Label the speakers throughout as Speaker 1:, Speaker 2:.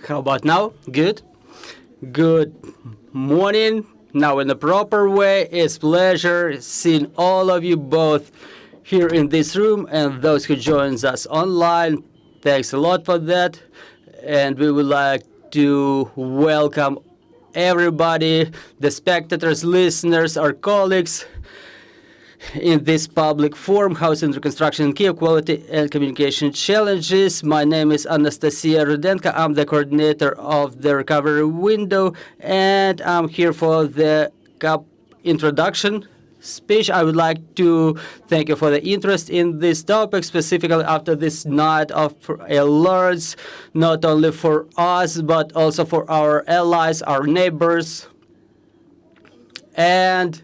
Speaker 1: How about now? Good? Good morning. Now in the proper way, it's pleasure seeing all of you both here in this room and those who joins us online. Thanks a lot for that. And we would like to welcome everybody, the spectators, listeners, our colleagues, in this public forum, Housing Reconstruction in Kyiv, Quality and Communication Challenges. My name is Anastasia Rudenko. I'm the coordinator of the recovery window, and I'm here for the introduction speech. I would like to thank you for the interest in this topic, specifically after this night of alerts, not only for us, but also for our allies, our neighbors. And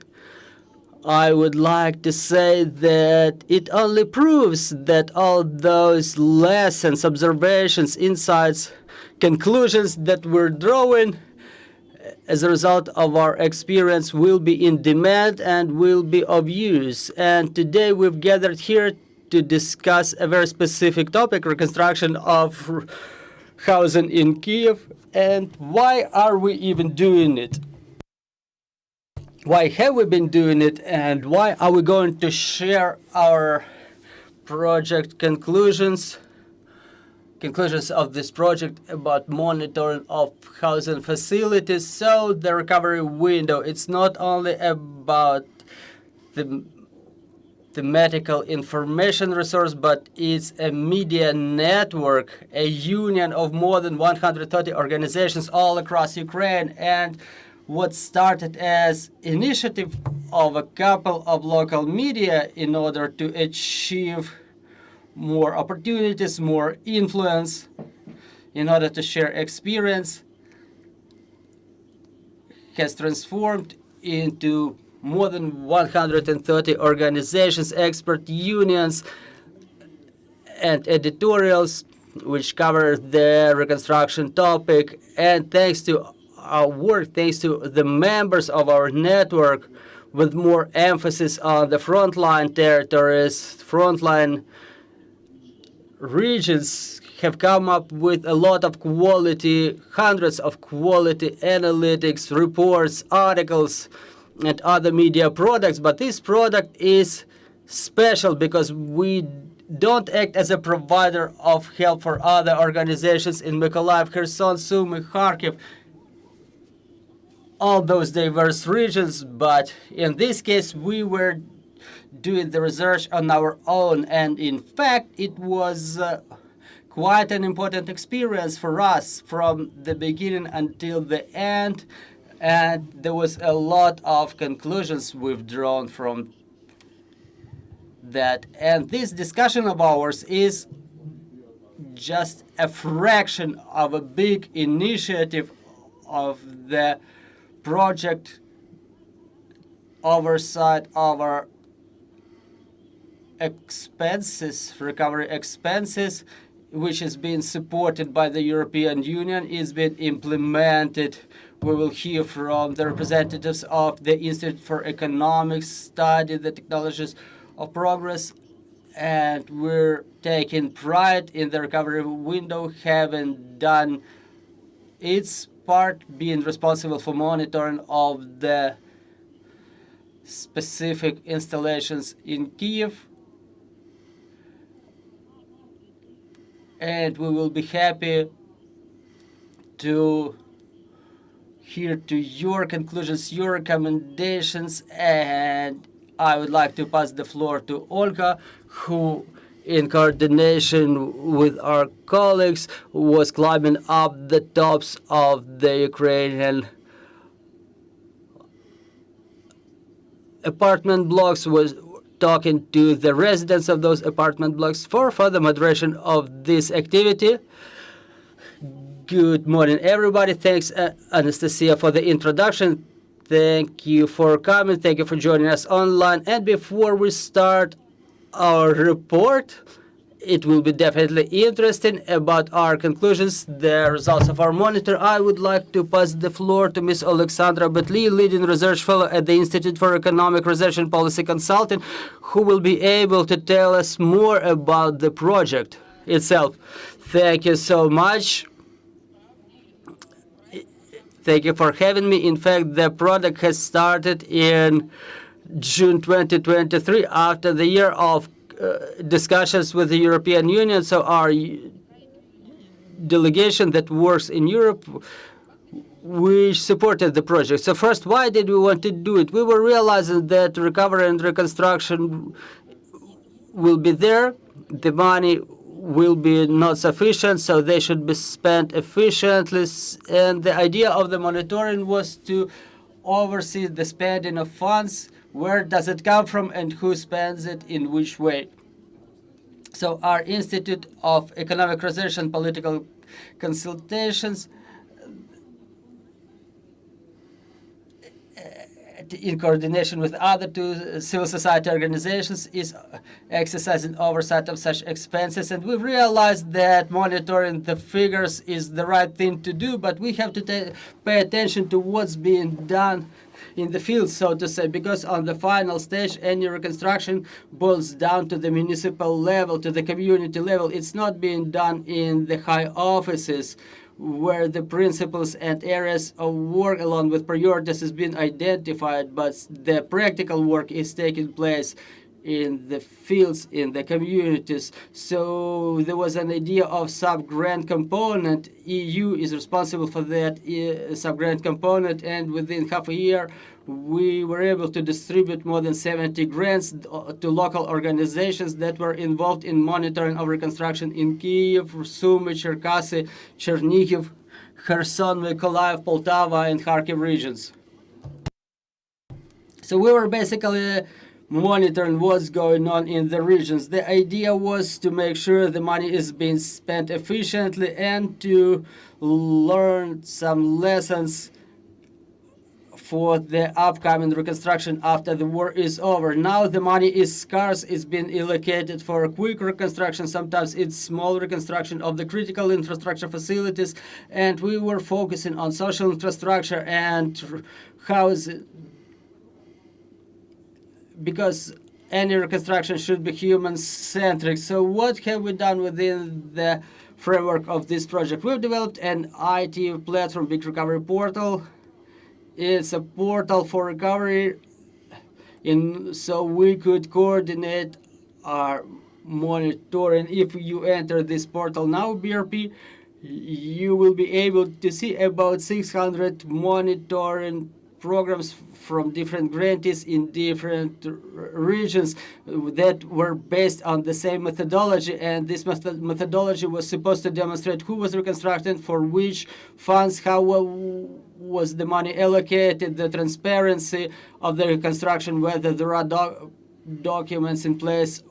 Speaker 1: I would like to say that it only proves that all those lessons, observations, insights, conclusions that we're drawing as a result of our experience will be in demand and will be of use. And today we've gathered here to discuss a very specific topic, reconstruction of housing in Kyiv. And why are we even doing it? Why have we been doing it, and why are we going to share our project conclusions of this project about monitoring of housing facilities? So the recovery window, it's not only about the medical information resource, but it's a media network, a union of more than 130 organizations all across Ukraine. And what started as initiative of a couple of local media in order to achieve more opportunities, more influence, in order to share experience, has transformed into more than 130 organizations, expert unions, and editorials which cover the reconstruction topic. And thanks to our work, thanks to the members of our network, with more emphasis on the frontline territories, frontline regions, have come up with a lot of quality, hundreds of quality analytics, reports, articles, and other media products. But this product is special because we don't act as a provider of help for other organizations in Mykhailyna, Kherson, Sumy, Kharkiv, all those diverse regions, but in this case we were doing the research on our own, and in fact it was quite an important experience for us from the beginning until the end, and there was a lot of conclusions we've drawn from that. And this discussion of ours is just a fraction of a big initiative of the project Oversight over expenses, recovery expenses, which is being supported by the European Union, is being implemented. We will hear from the representatives of the Institute for Economic Study, the Technologies of Progress, and we're taking pride in the recovery window, having done its part, being responsible for monitoring of the specific installations in Kyiv. And we will be happy to hear to your conclusions, your recommendations, and I would like to pass the floor to Olha, who, in coordination with our colleagues, was climbing up the tops of the Ukrainian apartment blocks, was talking to the residents of those apartment blocks for further moderation of this activity. Good morning, everybody. Thanks, Anastasia, for the introduction. Thank you for coming. Thank you for joining us online. And before we start our report, it will be definitely interesting about our conclusions, the results of our monitor. I would like to pass the floor to Ms. Oleksandra Betliy, leading research fellow at the Institute for Economic Research and Policy Consulting, who will be able to tell us more about the project itself. Thank you so much. Thank you for having me. In fact, the project has started in June 2023 after the year of discussions with the European Union. So our delegation that works in Europe, we supported the project. So first, why did we want to do it? We were realizing that recovery and reconstruction will be there. The money will be not sufficient, so they should be spent efficiently. And the idea of the monitoring was to oversee the spending of funds, where does it come from, and who spends it in which way. So our Institute of Economic Research and Political Consultations, in coordination with other two civil society organizations, is exercising oversight of such expenses. And we've realized that monitoring the figures is the right thing to do, but we have to pay attention to what's being done in the field, so to say, because on the final stage, any reconstruction boils down to the municipal level, to the community level. It's not being done in the high offices, where the principles and areas of work along with priorities has been identified, but the practical work is taking place in the fields, in the communities. So there was an idea of sub-grant component. EU is responsible for that sub-grant component, and within half a year we were able to distribute more than 70 grants to local organizations that were involved in monitoring of reconstruction in Kyiv, Sumy, Cherkasy, Chernihiv, Kherson, Mykhailyna, Poltava, and Kharkiv regions. So we were basically monitoring what's going on in the regions. The idea was to make sure the money is being spent efficiently and to learn some lessons for the upcoming reconstruction after the war is over. Now the money is scarce. It's been allocated for a quick reconstruction. Sometimes it's small reconstruction of the critical infrastructure facilities. And we were focusing on social infrastructure and housing, because any reconstruction should be human-centric. So what have we done within the framework of this project? We've developed an IT platform, Big Recovery Portal. It's a portal for recovery, so we could coordinate our monitoring. If you enter this portal now, BRP, you will be able to see about 600 monitoring programs from different grantees in different regions that were based on the same methodology, and this methodology was supposed to demonstrate who was reconstructed, for which funds, how was the money allocated, the transparency of the reconstruction, whether there are documents in place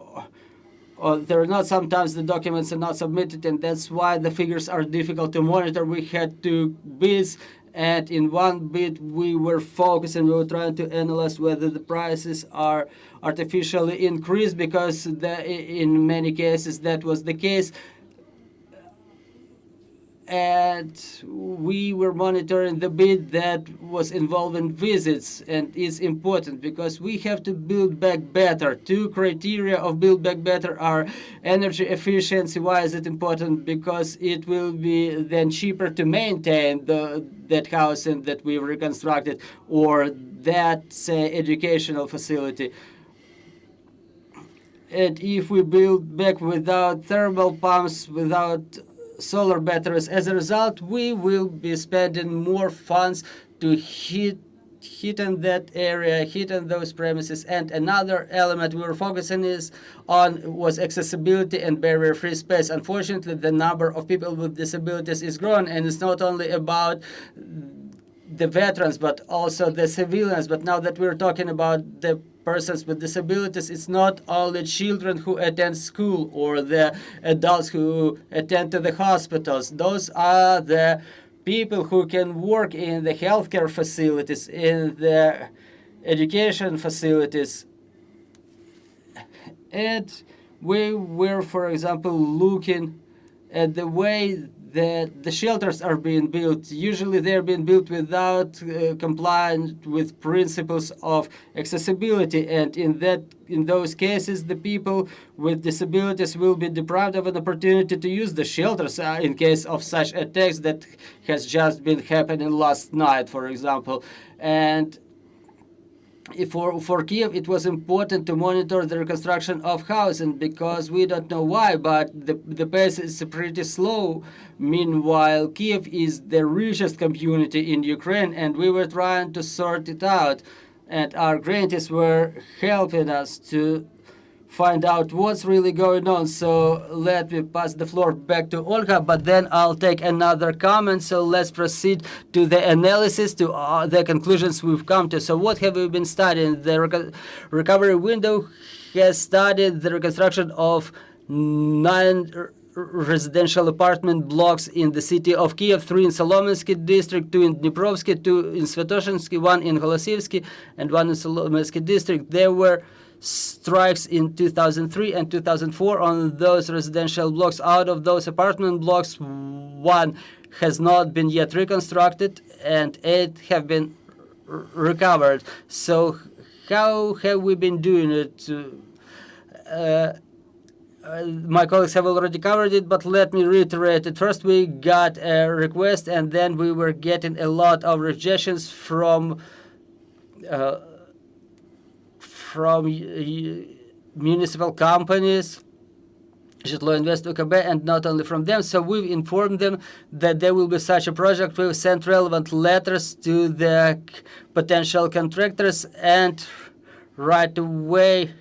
Speaker 1: or there are not. Sometimes the documents are not submitted, and that's why the figures are difficult to monitor. We had 2 bids, and in one bid we were focusing, we were trying to analyze whether the prices are artificially increased, because in many cases that was the case. And we were monitoring the bid that was involving visits, and it's important because we have to build back better. 2 criteria of build back better are energy efficiency. Why is it important? Because it will be then cheaper to maintain that housing that we reconstructed, or that, say, educational facility. And if we build back without thermal pumps, without solar batteries, as a result, we will be spending more funds to heat in that area, heat in those premises. And another element we were focusing was accessibility and barrier-free space. Unfortunately, the number of people with disabilities is growing, and it's not only about the veterans, but also the civilians. But now that we're talking about the persons with disabilities, it's not only children who attend school or the adults who attend to the hospitals. Those are the people who can work in the healthcare facilities, in the education facilities. And we were, for example, looking at the way that the shelters are being built. Usually they're being built without complying with principles of accessibility, and in those cases the people with disabilities will be deprived of an opportunity to use the shelters in case of such attacks that has just been happening last night, for example. And for Kyiv, it was important to monitor the reconstruction of housing because we don't know why, but the pace is pretty slow. Meanwhile, Kyiv is the richest community in Ukraine, and we were trying to sort it out. And our grantees were helping us to find out what's really going on. So let me pass the floor back to Olga, but then I'll take another comment. So let's proceed to the analysis, to the conclusions we've come to. So what have we been studying? The recovery window has studied the reconstruction of 9 residential apartment blocks in the city of Kyiv, 3 in Solomensky district, 2 in Dniprovsky, 2 in Svetoshinsky, 1 in Holosivsky, and 1 in Solomensky district. There were strikes in 2003 and 2004 on those residential blocks. Out of those apartment blocks, 1 has not been yet reconstructed and 8 have been recovered. So how have we been doing it? My colleagues have already covered it, but let me reiterate it. First, we got a request, and then we were getting a lot of rejections from municipal companies, Zhitlo Invest UKB, and not only from them. So we've informed them that there will be such a project. We've sent relevant letters to the potential contractors, and right away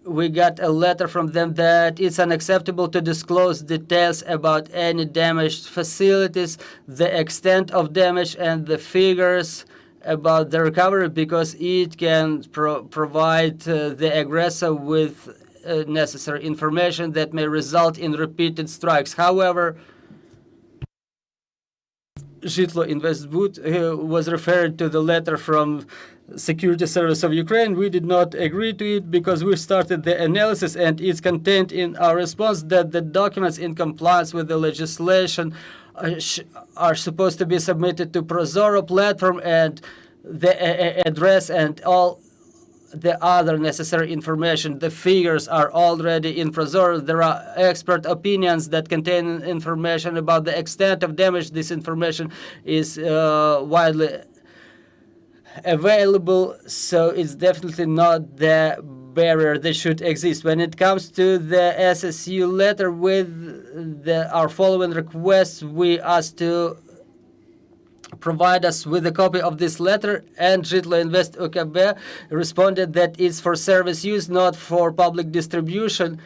Speaker 1: we got a letter from them that it's unacceptable to disclose details about any damaged facilities, the extent of damage, and the figures about the recovery, because it can provide the aggressor with necessary information that may result in repeated strikes. However, Zhitlo Invest was referred to the letter from Security Service of Ukraine. We did not agree to it because we started the analysis, and it's contained in our response that the documents in compliance with the legislation are supposed to be submitted to Prozoro platform, and the address and all the other necessary information. The figures are already in Prozoro. There are expert opinions that contain information about the extent of damage. This information is widely available, so it's definitely not the barrier that should exist. When it comes to the SSU letter with our following requests, we asked to provide us with a copy of this letter, and Zhitlo Invest UKB responded that it's for service use, not for public distribution.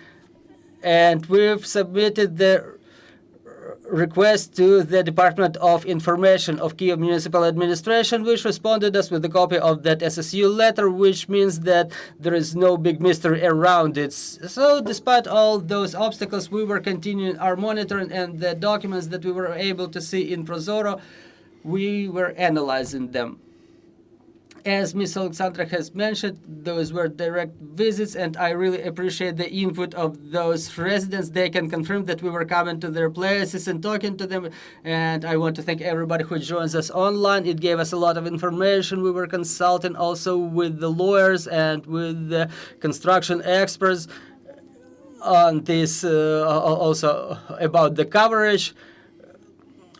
Speaker 1: And we've submitted the request to the Department of Information of Kyiv Municipal Administration, which responded us with a copy of that SSU letter, which means that there is no big mystery around it. So despite all those obstacles, we were continuing our monitoring, and the documents that we were able to see in Prozoro, we were analyzing them. As Ms. Oleksandra has mentioned, those were direct visits, and I really appreciate the input of those residents. They can confirm that we were coming to their places and talking to them, and I want to thank everybody who joins us online. It gave us a lot of information. We were consulting also with the lawyers and with the construction experts on this, also about the coverage.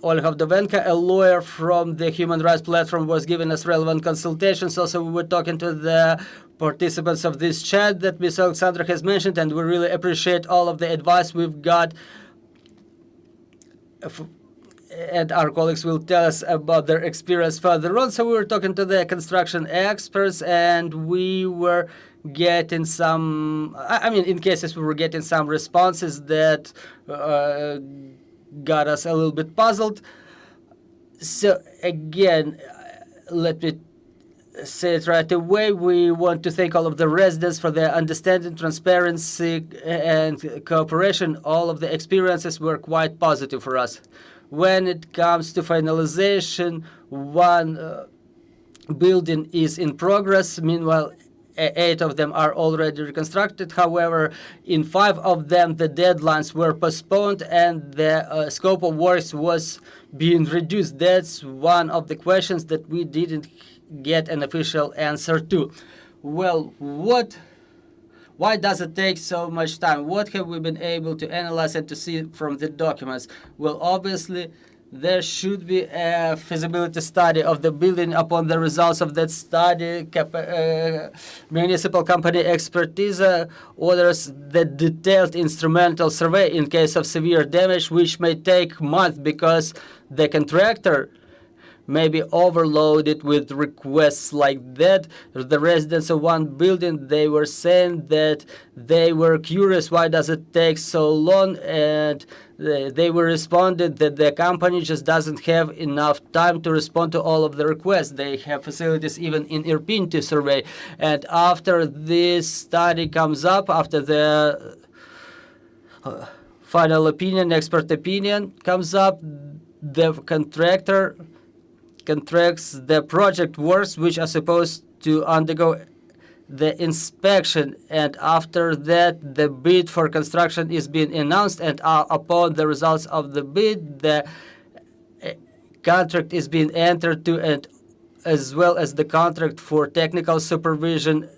Speaker 1: Olha, a lawyer from the Human Rights Platform, was giving us relevant consultations. Also, we were talking to the participants of this chat that Ms. Oleksandra has mentioned, and we really appreciate all of the advice we've got. And our colleagues will tell us about their experience further on. So we were talking to the construction experts, and we were getting some, in cases we were getting some responses that got us a little bit puzzled. So again, let me say it right away. We want to thank all of the residents for their understanding, transparency, and cooperation. All of the experiences were quite positive for us. When it comes to finalization, one building is in progress. Meanwhile, 8 of them are already reconstructed. However, in 5 of them, the deadlines were postponed and the scope of works was being reduced. That's one of the questions that we didn't get an official answer to. Well, why does it take so much time? What have we been able to analyze and to see from the documents? Well, obviously, there should be a feasibility study of the building. Upon the results of that study, municipal company expertise orders the detailed instrumental survey in case of severe damage, which may take months because the contractor may be overloaded with requests like that. The residents of one building, they were saying that they were curious why does it take so long, and they were responded that the company just doesn't have enough time to respond to all of the requests. They have facilities even in Irpin to survey. And after this study comes up, after the final opinion, expert opinion comes up, the contractor contracts the project works which are supposed to undergo the inspection, and after that the bid for construction is being announced, and upon the results of the bid the contract is being entered to, and as well as the contract for technical supervision.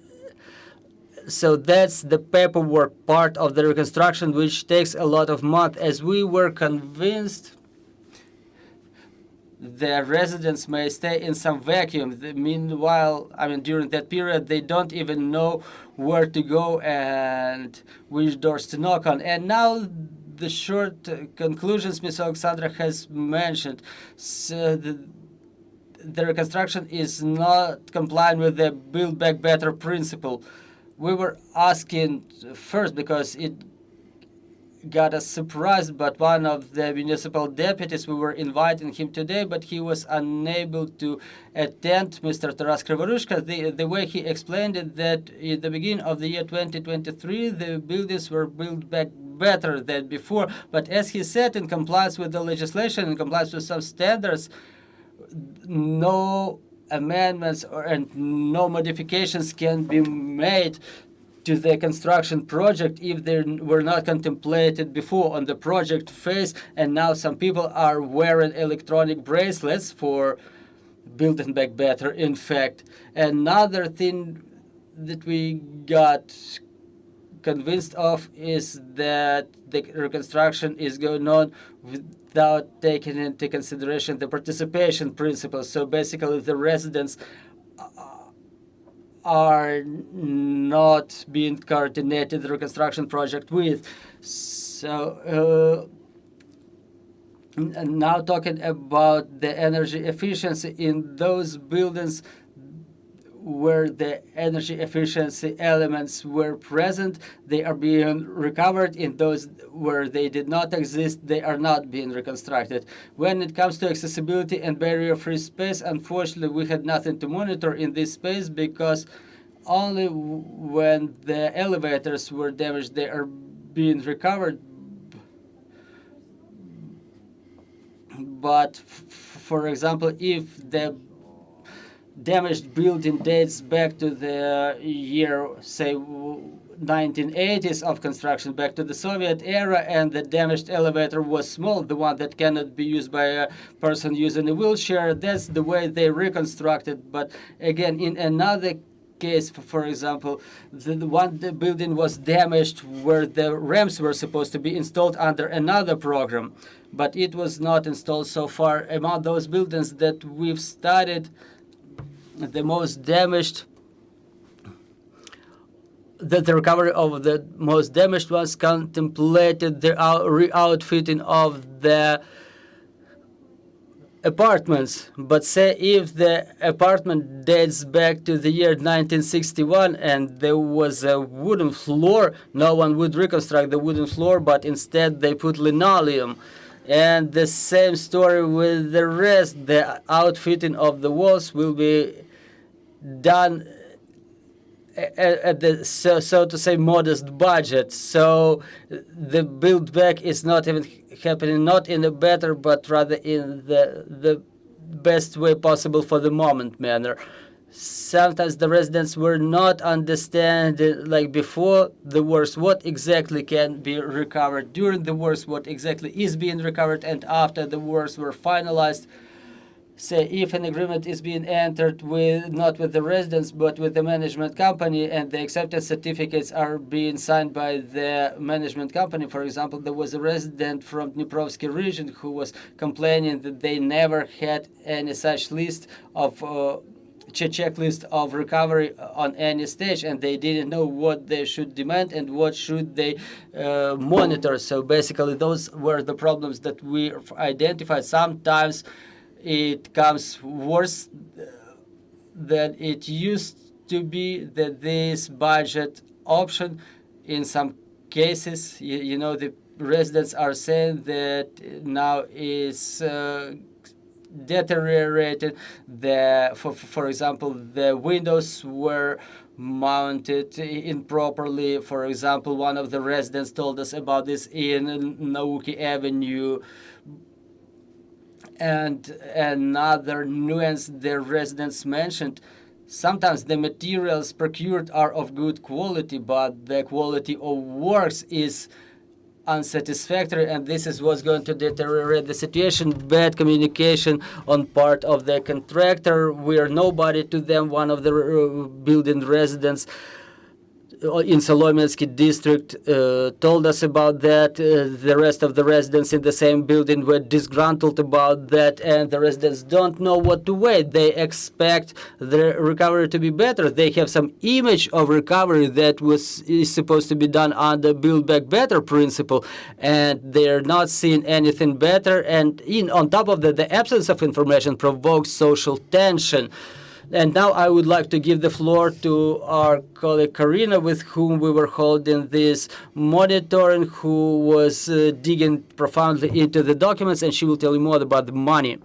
Speaker 1: So that's the paperwork part of the reconstruction, which takes a lot of months, as we were convinced the residents may stay in some vacuum. Meanwhile, during that period, they don't even know where to go and which doors to knock on. And now the short conclusions Ms. Oleksandra has mentioned. So the reconstruction is not complying with the Build Back Better principle. We were asking first because it got us surprised, but one of the municipal deputies, we were inviting him today, but he was unable to attend, Mr. Taras-Krivorushka. The way he explained it, that at the beginning of the year 2023, the buildings were built back better than before. But as he said, in compliance with the legislation, in compliance with some standards, no amendments and no modifications can be made to the construction project if they were not contemplated before on the project phase. And now some people are wearing electronic bracelets for building back better, in fact. Another thing that we got convinced of is that the reconstruction is going on without taking into consideration the participation principle. So basically the residents are not being coordinated the reconstruction project with. So now talking about the energy efficiency in those buildings where the energy efficiency elements were present, they are being recovered. In those where they did not exist, they are not being reconstructed. When it comes to accessibility and barrier-free space, unfortunately, we had nothing to monitor in this space because only when the elevators were damaged, they are being recovered. But for example, if the damaged building dates back to the year, say, 1980s of construction, back to the Soviet era, and the damaged elevator was small, the one that cannot be used by a person using a wheelchair, that's the way they reconstructed. But again, in another case, for example, the building was damaged where the ramps were supposed to be installed under another program, but it was not installed so far. Among those buildings that we've studied, the most damaged, that the recovery of the most damaged ones contemplated the re-outfitting of the apartments. But say if the apartment dates back to the year 1961 and there was a wooden floor, no one would reconstruct the wooden floor, but instead they put linoleum. And the same story with the rest. The outfitting of the walls will be done at the, so to say, modest budget. So the build back is not even happening, not in a better, but rather in the best way possible for the moment manner. Sometimes the residents were not understanding, like before the wars, what exactly can be recovered, during the wars, what exactly is being recovered, and after the wars were finalized. Say if an agreement is being entered with not with the residents but with the management company, and the acceptance certificates are being signed by the management company. For example, there was a resident from Dniprovsky region who was complaining that they never had any such list of checklist of recovery on any stage, and they didn't know what they should demand and what should they monitor. So basically, those were the problems that we identified. Sometimes it comes worse than it used to be, that this budget option in some cases, the residents are saying that now is deteriorated. For example, the windows were mounted improperly. For example, one of the residents told us about this in Nauki Avenue. And another nuance the residents mentioned, sometimes the materials procured are of good quality, but the quality of works is unsatisfactory, and this is what's going to deteriorate the situation. Bad communication on part of the contractor. We are nobody to them. One of the building residents in Solomensky district told us about that. The rest of the residents in the same building were disgruntled about that, and the residents don't know what to wait. They expect the recovery to be better. They have some image of recovery that is supposed to be done under Build Back Better principle, and they're not seeing anything better. And on top of that, the absence of information provokes social tension. And now I would like to give the floor to our colleague Karina, with whom we were holding this monitoring, who was digging profoundly into the documents, and she will tell you more about the money.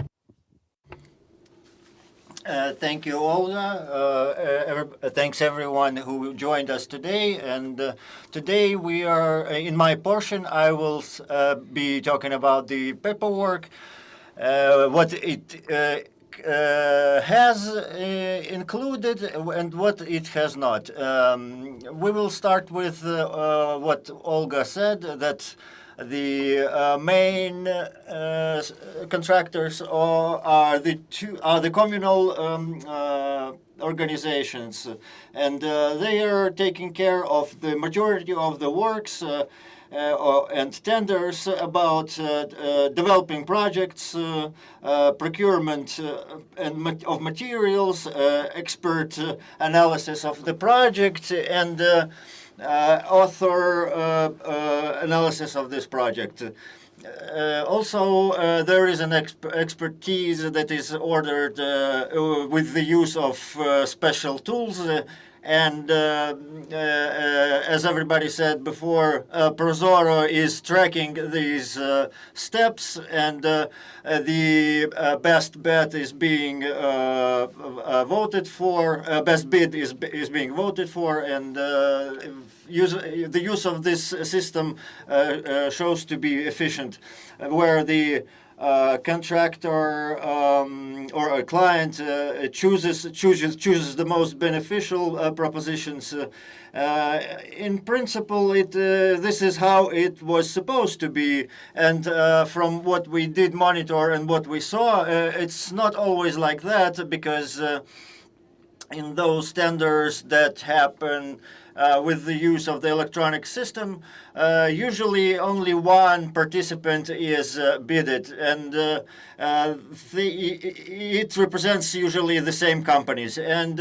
Speaker 2: Thank you, Olha. Thanks everyone who joined us today. And today we are, in my portion, I will be talking about the paperwork, what it has included and what it has not. We will start with what Olga said, that the main contractors are the communal organizations, and they are taking care of the majority of the works and tenders about developing projects, procurement of materials, expert analysis of the project, and author analysis of this project. Also, there is an expertise that is ordered with the use of special tools. And as everybody said before, Prozoro is tracking these steps, and the best bet is being voted for. Best bid is being voted for, and the use of this system shows to be efficient, where the contractor or a client chooses the most beneficial propositions. In principle, this is how it was supposed to be, and from what we did monitor and what we saw, it's not always like that, because in those tenders that happen with the use of the electronic system, usually only one participant is bidded, and it represents usually the same companies. And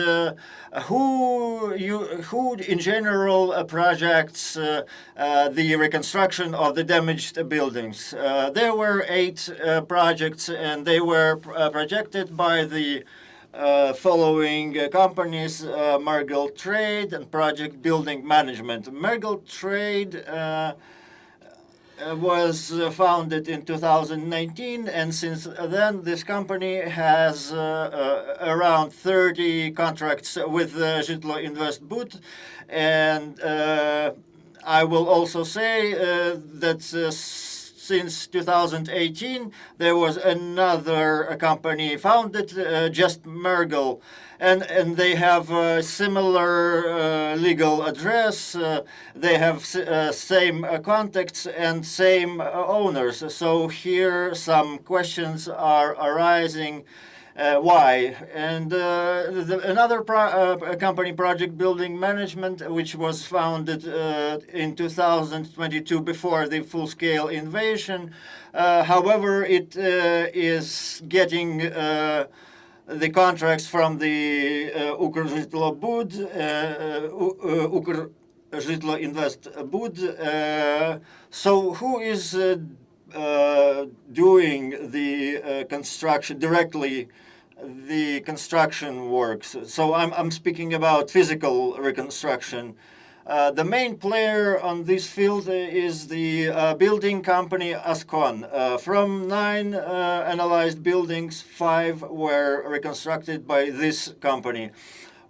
Speaker 2: who in general projects the reconstruction of the damaged buildings? There were 8 projects, and they were projected by the following companies: Mergel Trade and Project Building Management. Mergel Trade was founded in 2019, and since then this company has around 30 contracts with Zhitlo Invest Bud. And I will also say that since 2018, there was another company founded, just Mergel, and they have a similar legal address. They have same contacts and same owners. So here some questions are arising. Why? And another company, Project Building Management, which was founded in 2022 before the full-scale invasion. However, it is getting the contracts from the Ukrzhitlobud, Ukrzhitlo Invest Bud. So who is doing the construction directly, the construction works? So I'm speaking about physical reconstruction. The main player on this field is the building company Ascon. From 9 analyzed buildings, 5 were reconstructed by this company.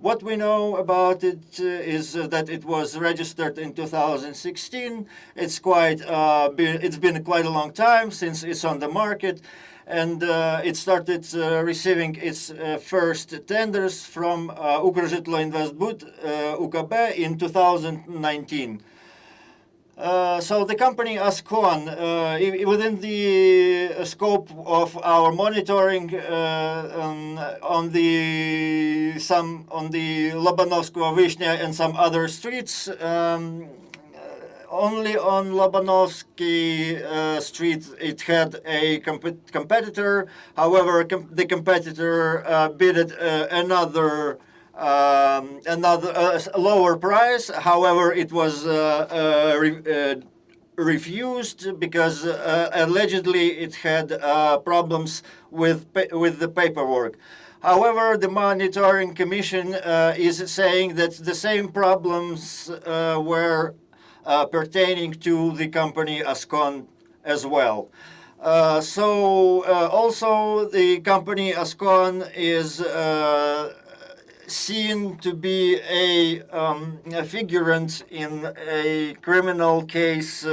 Speaker 2: What we know about it is that it was registered in 2016. It's been quite a long time since it's on the market, and it started receiving its first tenders from Ukrzhitlo Investbud UKB in 2019. So the company Ascon, within the scope of our monitoring on the Lobanovskого Vishnya and some other streets, only on Lobanovsky Street it had a competitor. However, the competitor bidded another lower price. However, it was refused because allegedly it had problems with the paperwork. However, the monitoring commission is saying that the same problems were pertaining to the company Ascon as well. Also the company Ascon is seen to be a figurant in a criminal case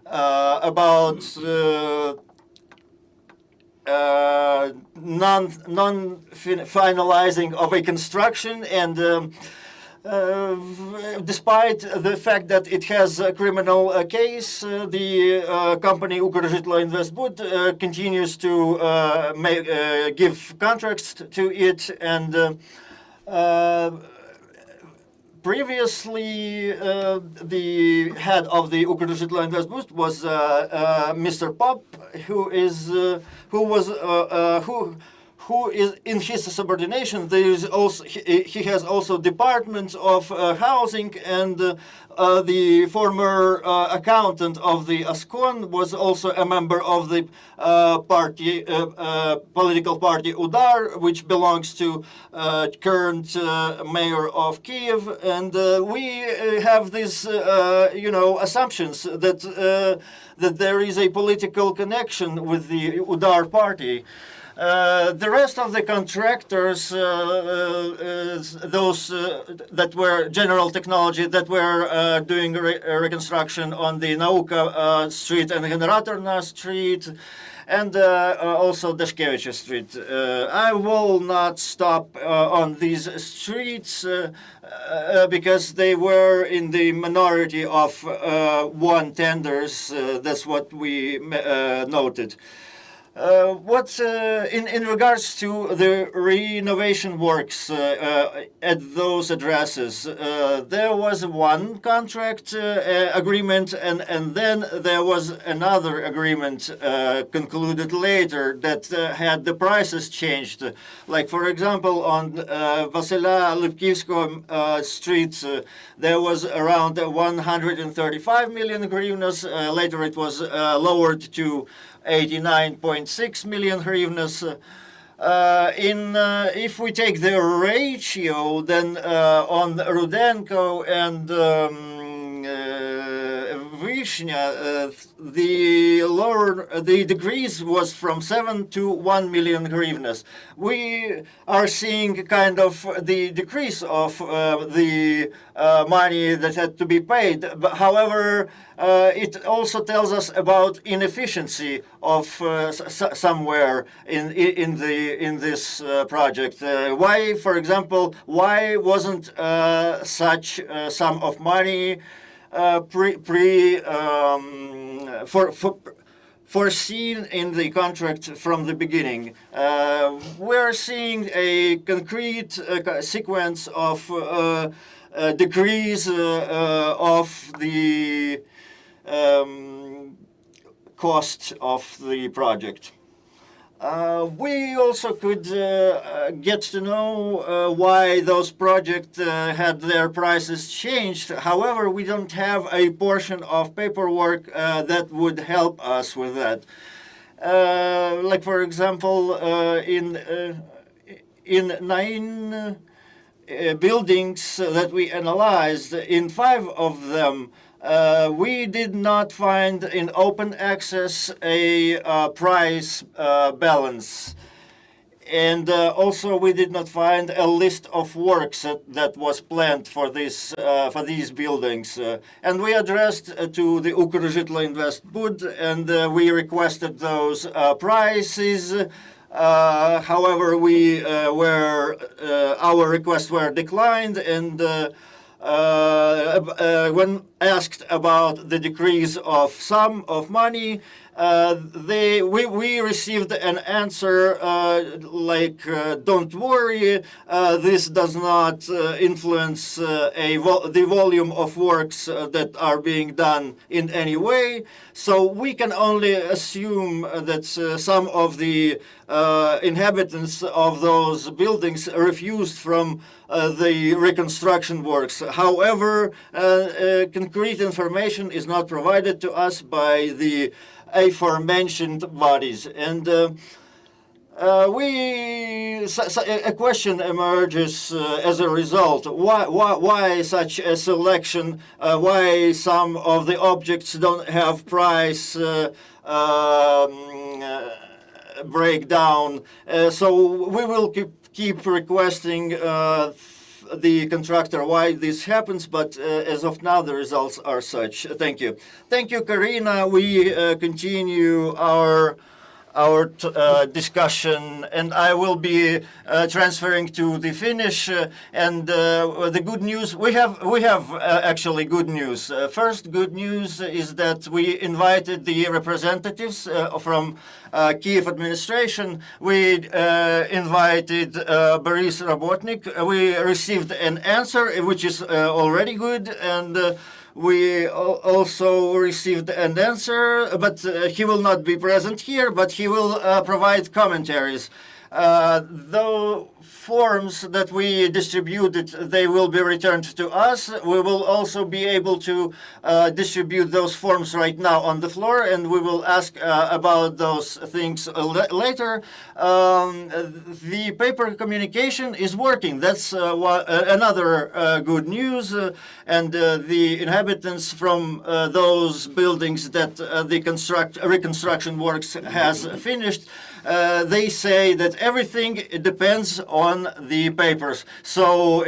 Speaker 2: about non-finalizing of a construction, and despite the fact that it has a criminal case, the company Ukrzhitlo Investbud continues to give contracts to it, and previously, the head of the Ukrzhitlo Investbud was Mr. Pop, who is in his subordination. There is also he has also department of housing, and the former accountant of the Ascon was also a member of the political party Udar, which belongs to current mayor of Kyiv, and we have these assumptions that that there is a political connection with the Udar party. The rest of the contractors, those that were general technology, that were doing reconstruction on the Nauka Street and Generatorna Street, and also Dashkevich Street. I will not stop on these streets because they were in the minority of won tenders. That's what we noted. In regards to the renovation works at those addresses, there was one contract agreement, and then there was another agreement concluded later that had the prices changed. Like, for example, on Vasila Lipkivsko Street, there was around 135 million hryvnias. Later it was lowered to 89.6 million hryvnias. If we take the ratio, then on Rudenko and Vishnya, the decrease was from 7 to 1 million hryvnias. We are seeing kind of the decrease of the money that had to be paid. But however, it also tells us about inefficiency of somewhere in this project. Why, for example, why wasn't such sum of money foreseen in the contract from the beginning? We're seeing a concrete sequence of decrease of the cost of the project. We also could get to know why those projects had their prices changed. However, we don't have a portion of paperwork that would help us with that. Like, for example, in 9 buildings that we analyzed, in 5 of them, we did not find in open access a price balance. And also we did not find a list of works that was planned for these buildings. And we addressed to the Ukrzhitloinvestbud, and we requested those prices. However, our requests were declined, and when asked about the decrease of sum of money, we received an answer like, don't worry, this does not influence the volume of works that are being done in any way. So we can only assume that some of the inhabitants of those buildings refused from the reconstruction works. However, concrete information is not provided to us by the aforementioned bodies. And a question emerges as a result. Why such a selection? Why some of the objects don't have price breakdown? So we will keep requesting the contractor why this happens, but as of now the results are such. Thank you. Thank you, Karina. We continue our discussion, and I will be transferring to the Finnish. And the good news, we have actually good news. First good news is that we invited the representatives from Kyiv administration. We invited Borys Rabotnik. We received an answer, which is already good, and we also received an answer, but he will not be present here, but he will provide commentaries. The forms that we distributed, they will be returned to us. We will also be able to distribute those forms right now on the floor, and we will ask about those things later. The paper communication is working. That's another good news. And the inhabitants from those buildings that the reconstruction works has finished, they say that everything depends on the papers. So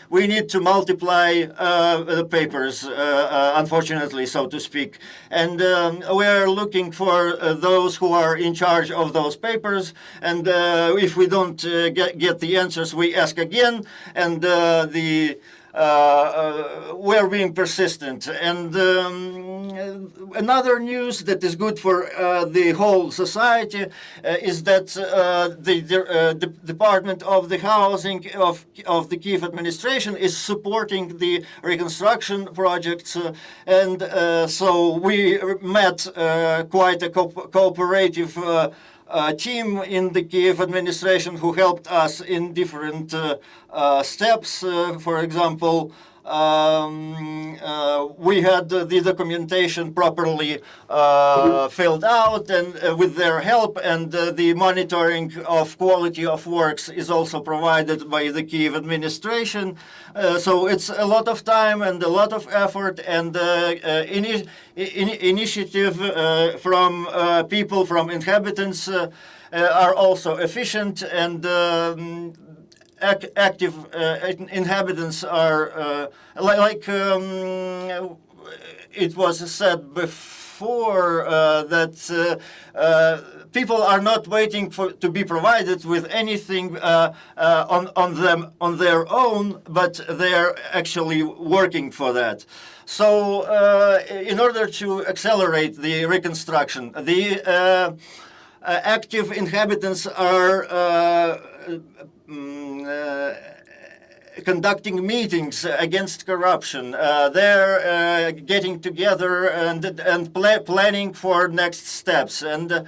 Speaker 2: we need to multiply the papers, unfortunately, so to speak. And we are looking for those who are in charge of those papers. And if we don't get the answers, we ask again. And we're being persistent. And another news that is good for the whole society is that the Department of the Housing of the Kyiv administration is supporting the reconstruction projects. And so we met quite a cooperative team in the Kyiv administration who helped us in different steps. For example, we had the documentation properly filled out, and with their help, and the monitoring of quality of works is also provided by the Kyiv administration. So it's a lot of time and a lot of effort and initiative from people, from inhabitants are also efficient, and active inhabitants are it was said before that people are not waiting to be provided with anything on their own, but they are actually working for that. So in order to accelerate the reconstruction, the active inhabitants are conducting meetings against corruption. They're getting together and planning for next steps. And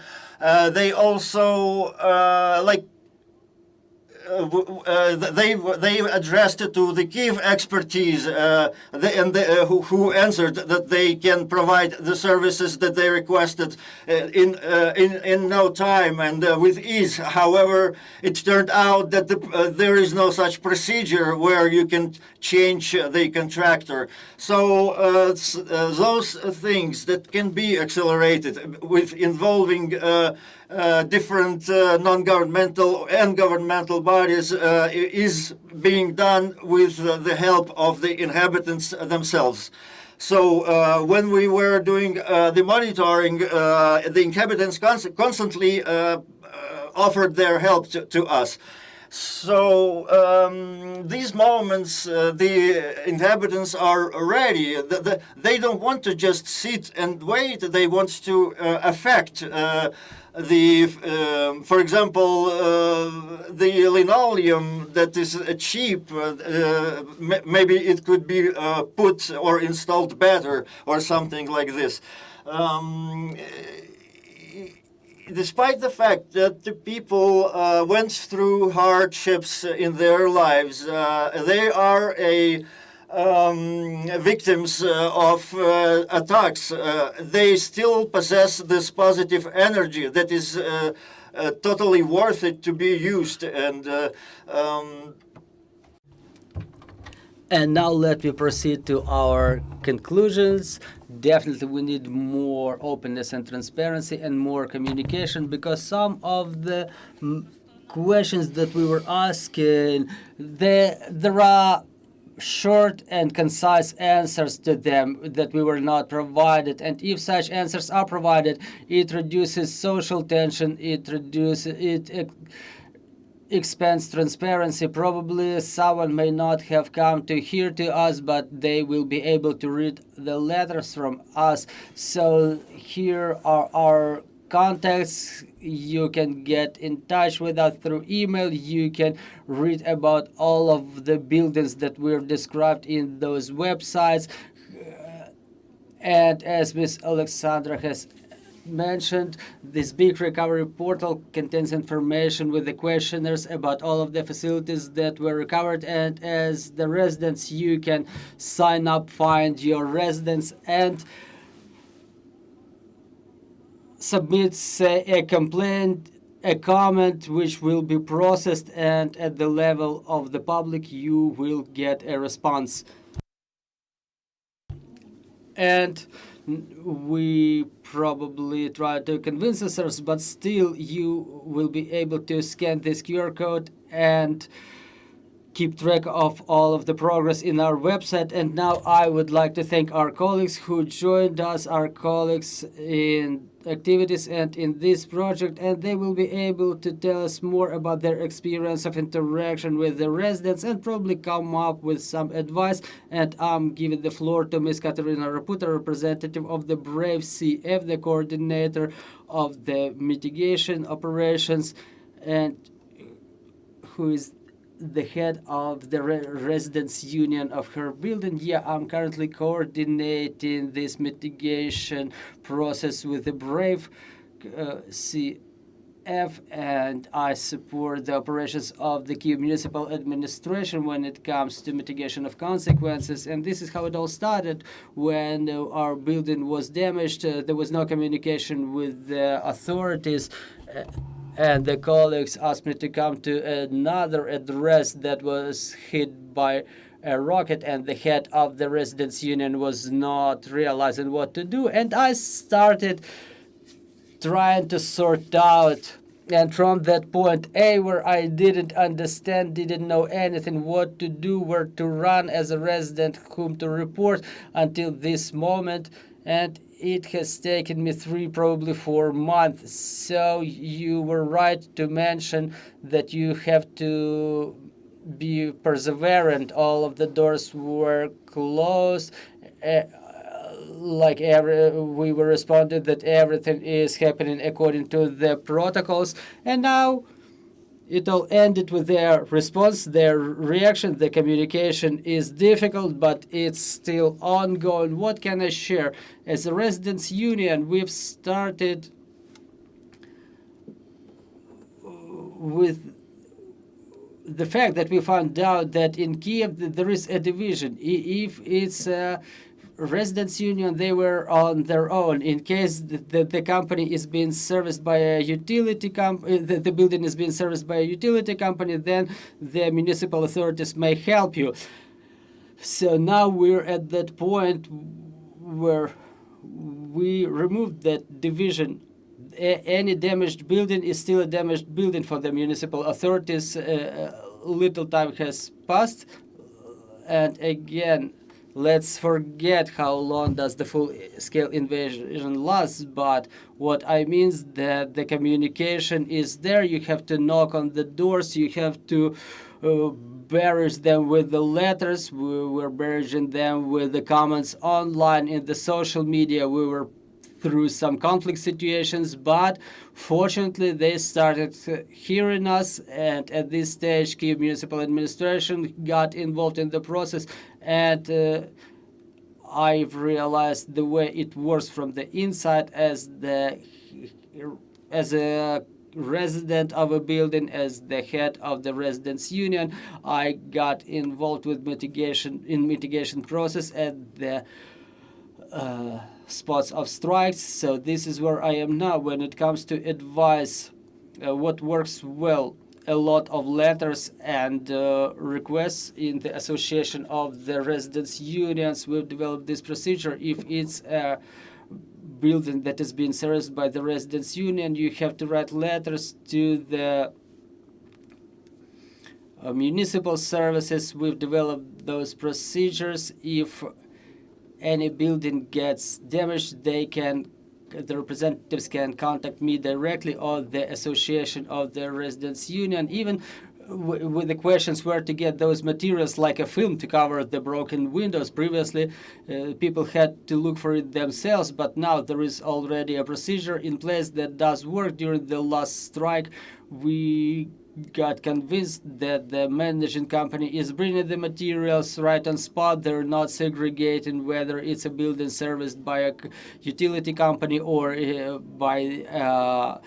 Speaker 2: they also they addressed it to the Kyiv expertise, who answered that they can provide the services that they requested in no time and with ease. However, it turned out that there is no such procedure where you can change the contractor. So those things that can be accelerated with involving different non-governmental and governmental bodies is being done with the help of the inhabitants themselves. So when we were doing the monitoring, the inhabitants constantly offered their help to us. So these moments, the inhabitants are ready. They don't want to just sit and wait. They want to affect for example, the linoleum that is cheap. Maybe it could be put or installed better or something like this. Despite the fact that the people went through hardships in their lives, they are victims of attacks. They still possess this positive energy that is totally worth it to be used.
Speaker 1: And now let me proceed to our conclusions. Definitely we need more openness and transparency and more communication, because some of the questions that we were asking, there are short and concise answers to them that we were not provided. And if such answers are provided, it reduces social tension, it expands transparency. Probably someone may not have come to hear to us, but they will be able to read the letters from us. So here are our contacts. You can get in touch with us through email. You can read about all of the buildings that were described in those websites. And as Ms. Oleksandra has mentioned, this big recovery portal contains information with the questionnaires about all of the facilities that were recovered. And as the residents, you can sign up, find your residence, and submit, say, a complaint, a comment, which will be processed, and at the level of the public you will get a response. And we probably try to convince ourselves, but still you will be able to scan this QR code and keep track of all of the progress in our website. And now I would like to thank our colleagues who joined us, our colleagues in activities and in this project, and they will be able to tell us more about their experience of interaction with the residents and probably come up with some advice. And I'm giving the floor to Ms. Kateryna Raputa, representative of the Brave CF, the coordinator of the mitigation operations, and who is the head of the residents union of her building. Yeah, I'm currently coordinating this mitigation process with the Brave CF. and I support the operations of the Kyiv municipal administration when it comes to mitigation of consequences. And this is how it all started. When our building was damaged, there was no communication with the authorities. And the colleagues asked me to come to another address that was hit by a rocket, and the head of the residents union was not realizing what to do. And I started trying to sort out, and from that point where I didn't understand, didn't know anything, what to do, where to run as a resident, whom to report, until this moment. And it has taken me 3, probably 4 months. So you were right to mention that you have to be perseverant. All of the doors were closed. We were responded that everything is happening according to the protocols, and now it all ended with their response, their reaction. The communication is difficult, but it's still ongoing. What can I share? As a residents union, we've started with the fact that we found out that in Kyiv there is a division. If it's a residents union, they were on their own. In case the company is being serviced by a utility company, the building is being serviced by a utility company, then the municipal authorities may help you. So now we're at that point where we removed that division. Any damaged building is still a damaged building for the municipal authorities. Little time has passed, and again, let's forget how long does the full-scale invasion last. But what I mean is that the communication is there. You have to knock on the doors. You have to bury them with the letters. We were burying them with the comments online in the social media. We were through some conflict situations, but fortunately they started hearing us, and at this stage Kyiv municipal administration got involved in the process, and I've realized the way it works from the inside as a resident of a building, as the head of the residents union. I got involved with mitigation process at the spots of strikes. So this is where I am now. When it comes to advice, what works well, a lot of letters and requests in the association of the residents unions. We've developed this procedure. If it's a building that is being serviced by the residents union, you have to write letters to the municipal services. We've developed those procedures. If any building gets damaged, the representatives can contact me directly or the association of the residents union, even with the questions where to get those materials, like a film to cover the broken windows. Previously, people had to look for it themselves, but now there is already a procedure in place that does work. During the last strike, we got convinced that the managing company is bringing the materials right on spot. They're not segregating whether it's a building serviced by a utility company or by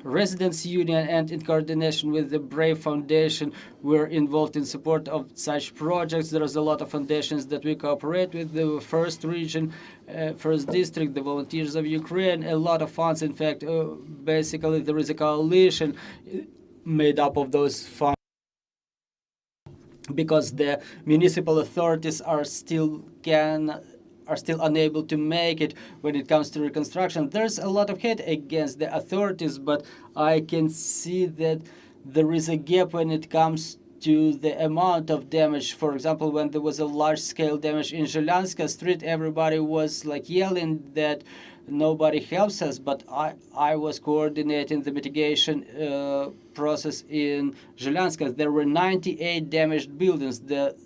Speaker 1: residents union. And in coordination with the Brave Foundation, we're involved in support of such projects. There's a lot of foundations that we cooperate with, the first region, first district, the Volunteers of Ukraine, a lot of funds. In fact, basically there is a coalition made up of those funds, because the municipal authorities are still unable to make it when it comes to reconstruction. There's a lot of hate against the authorities, but I can see that there is a gap when it comes to the amount of damage. For example, when there was a large-scale damage in Zhelyanska street, everybody was like yelling that nobody helps us, but I was coordinating the mitigation process in Zhelyanska. There were 98 damaged buildings. The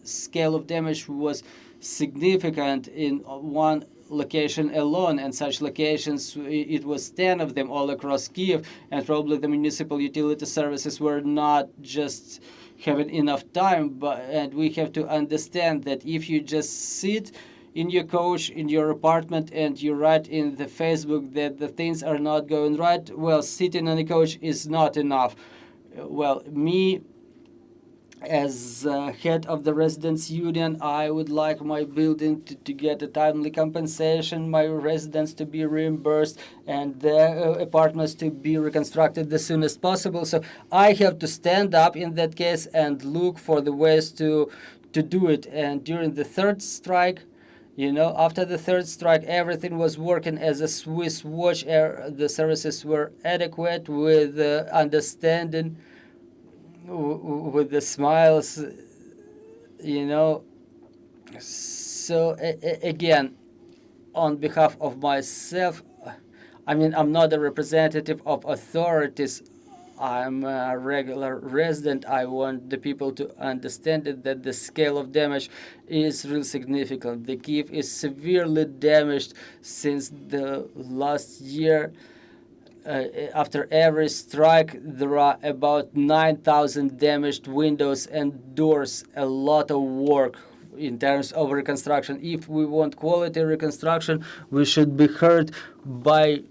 Speaker 1: scale of damage was significant in one location alone, and such locations, it was 10 of them all across Kyiv, and probably the municipal utility services were not just having enough time. And we have to understand that if you just sit in your coach, in your apartment, and you write in the Facebook that the things are not going right, well, sitting on the couch is not enough. Well, me, as head of the residents union, I would like my building to get a timely compensation, my residents to be reimbursed, and the apartments to be reconstructed as soon as possible. So I have to stand up in that case and look for the ways to do it. And during the third strike, after the third strike, everything was working as a Swiss watch. The services were adequate, with understanding, with the smiles, So again, on behalf of myself, I'm not a representative of authorities. I'm a regular resident. I want the people to understand that the scale of damage is really significant. The Kyiv is severely damaged since the last year. After every strike, there are about 9,000 damaged windows and doors. A lot of work in terms of reconstruction. If we want quality reconstruction, we should be heard by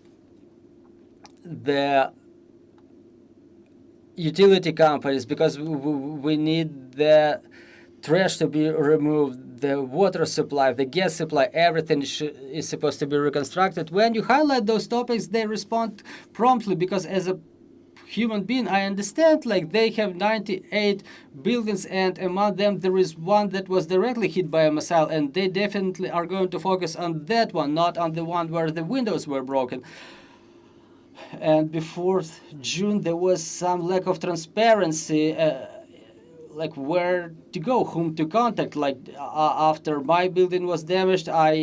Speaker 1: the utility companies, because we need the trash to be removed, the water supply, the gas supply, everything is supposed to be reconstructed. When you highlight those topics, they respond promptly, because as a human being, I understand, they have 98 buildings, and among them there is one that was directly hit by a missile, and they definitely are going to focus on that one, not on the one where the windows were broken. And before June, there was some lack of transparency, where to go, whom to contact. After my building was damaged, I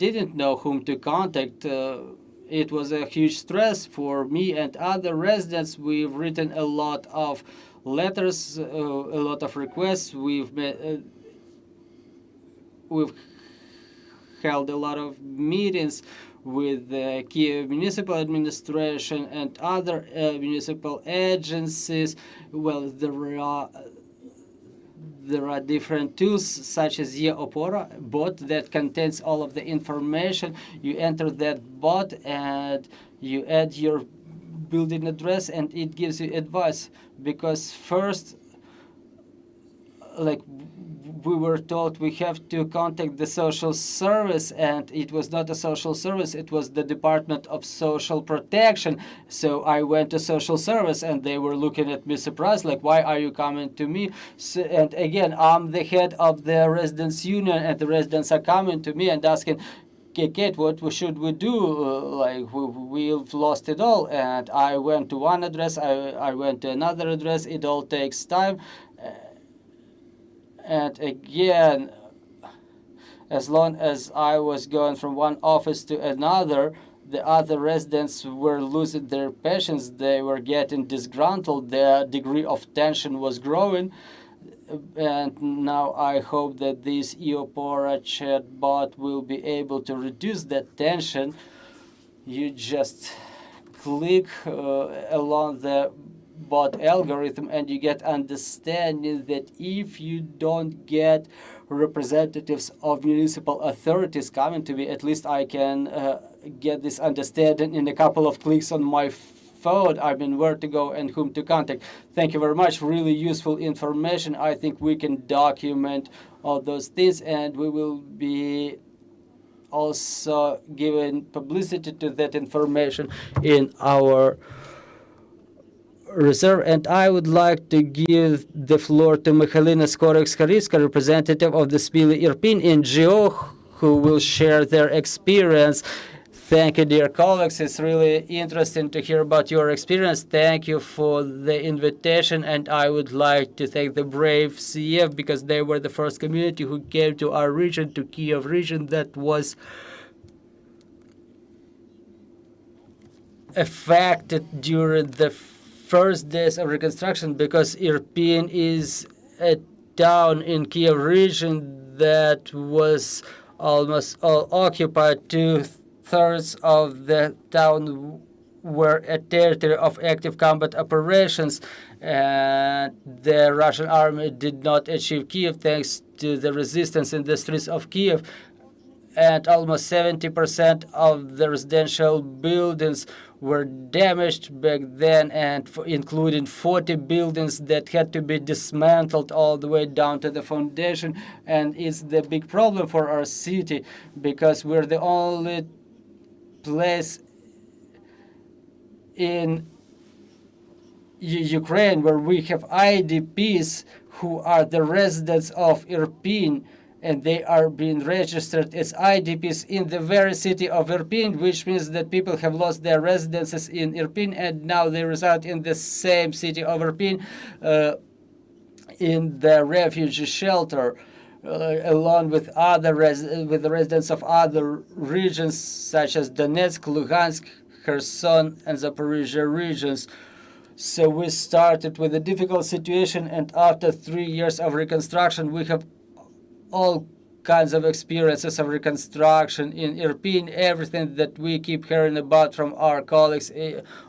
Speaker 1: didn't know whom to contact. It was a huge stress for me and other residents. We've written a lot of letters, a lot of requests. We've held a lot of meetings with the Kyiv municipal administration and other municipal agencies. Well, there are different tools, such as Opora bot, that contains all of the information. You enter that bot and you add your building address, and it gives you advice. Because first, we were told we have to contact the social service, and it was not a social service, it was the Department of Social Protection. So I went to social service, and they were looking at me surprised, why are you coming to me? So, and again, I'm the head of the residents union, and the residents are coming to me and asking, Kate, what should we do? We've lost it all. And I went to one address, I went to another address. It all takes time. And again, as long as I was going from one office to another, the other residents were losing their patience. They were getting disgruntled. Their degree of tension was growing. And now I hope that this Opora chatbot will be able to reduce that tension. You just click along the bot algorithm, and you get understanding that if you don't get representatives of municipal authorities coming to me, at least I can get this understanding in a couple of clicks on my phone. Where to go and whom to contact. Thank you very much. Really useful information. I think we can document all those things, and we will be also giving publicity to that information in our reserve. And I would like to give the floor to Mykhailyna Skoryk-Shkarivska, representative of the Smilyvy Irpin NGO, who will share their experience. Thank you, dear colleagues. It's really interesting to hear about your experience. Thank you for the invitation, and I would like to thank the brave CF, because they were the first community who came to our region, to Kyiv region, that was affected during the first days of reconstruction, because Irpin is a town in Kyiv region that was almost all occupied. Two-thirds of the town were a territory of active combat operations, and the Russian army did not achieve Kyiv thanks to the resistance in the streets of Kyiv. and almost 70% of the residential buildings were damaged back then, and including 40 buildings that had to be dismantled all the way down to the foundation. And it's the big problem for our city, because we're the only place in Ukraine where we have IDPs who are the residents of Irpin, and they are being registered as IDPs in the very city of Irpin, which means that people have lost their residences in Irpin, and now they reside in the same city of Irpin, in the refugee shelter, along with with the residents of other regions such as Donetsk, Luhansk, Kherson, and Zaporizhia regions. So we started with a difficult situation, and after 3 years of reconstruction, we have all kinds of experiences of reconstruction in Irpin, everything that we keep hearing about from our colleagues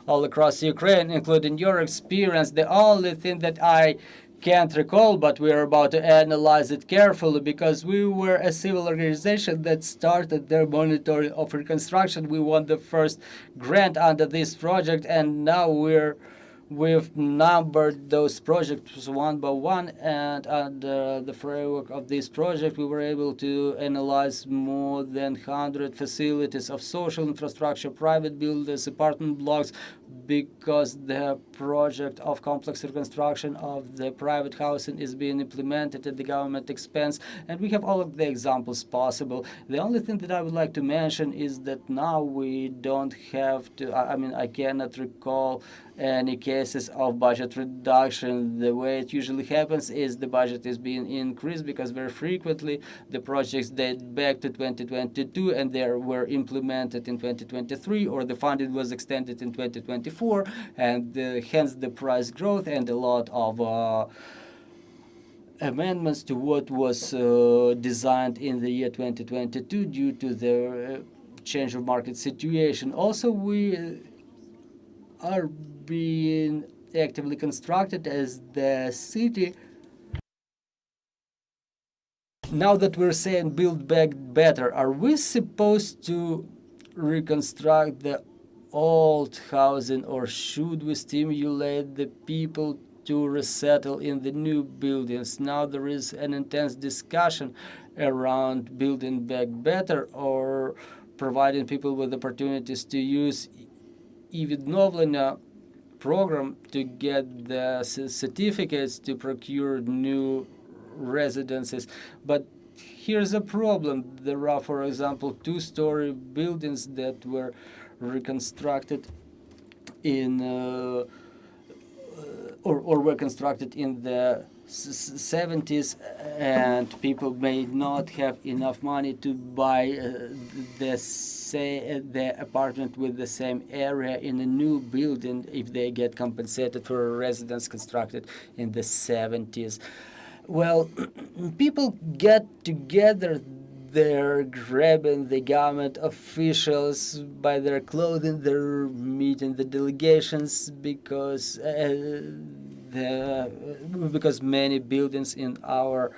Speaker 1: all across Ukraine, including your experience. The only thing that I can't recall, but we are about to analyze it carefully, because we were a civil organization that started their monitoring of reconstruction. We won the first grant under this project, and now we've numbered those projects one by one, and under the framework of this project, we were able to analyze more than 100 facilities of social infrastructure, private buildings, apartment blocks, because the project of complex reconstruction of the private housing is being implemented at the government expense, and we have all of the examples possible. The only thing that I would like to mention is that now we don't have to, I cannot recall any cases of budget reduction. The way it usually happens is the budget is being increased, because very frequently the projects date back to 2022 and they were implemented in 2023, or the funding was extended in 2024, and hence the price growth and a lot of amendments to what was designed in the year 2022 due to the change of market situation. Also, we are being actively constructed as the city. Now that we're saying build back better, are we supposed to reconstruct the old housing, or should we stimulate the people to resettle in the new buildings? Now there is an intense discussion around building back better, or providing people with opportunities to use Vidnovlення program to get the certificates to procure new residences. But here's a problem. There are, for example, two-story buildings that were reconstructed in or were constructed in the 70s, and people may not have enough money to buy the apartment with the same area in a new building if they get compensated for a residence constructed in the 70s. Well, people get together. They're grabbing the government officials by their clothing. They're meeting the delegations because many buildings in our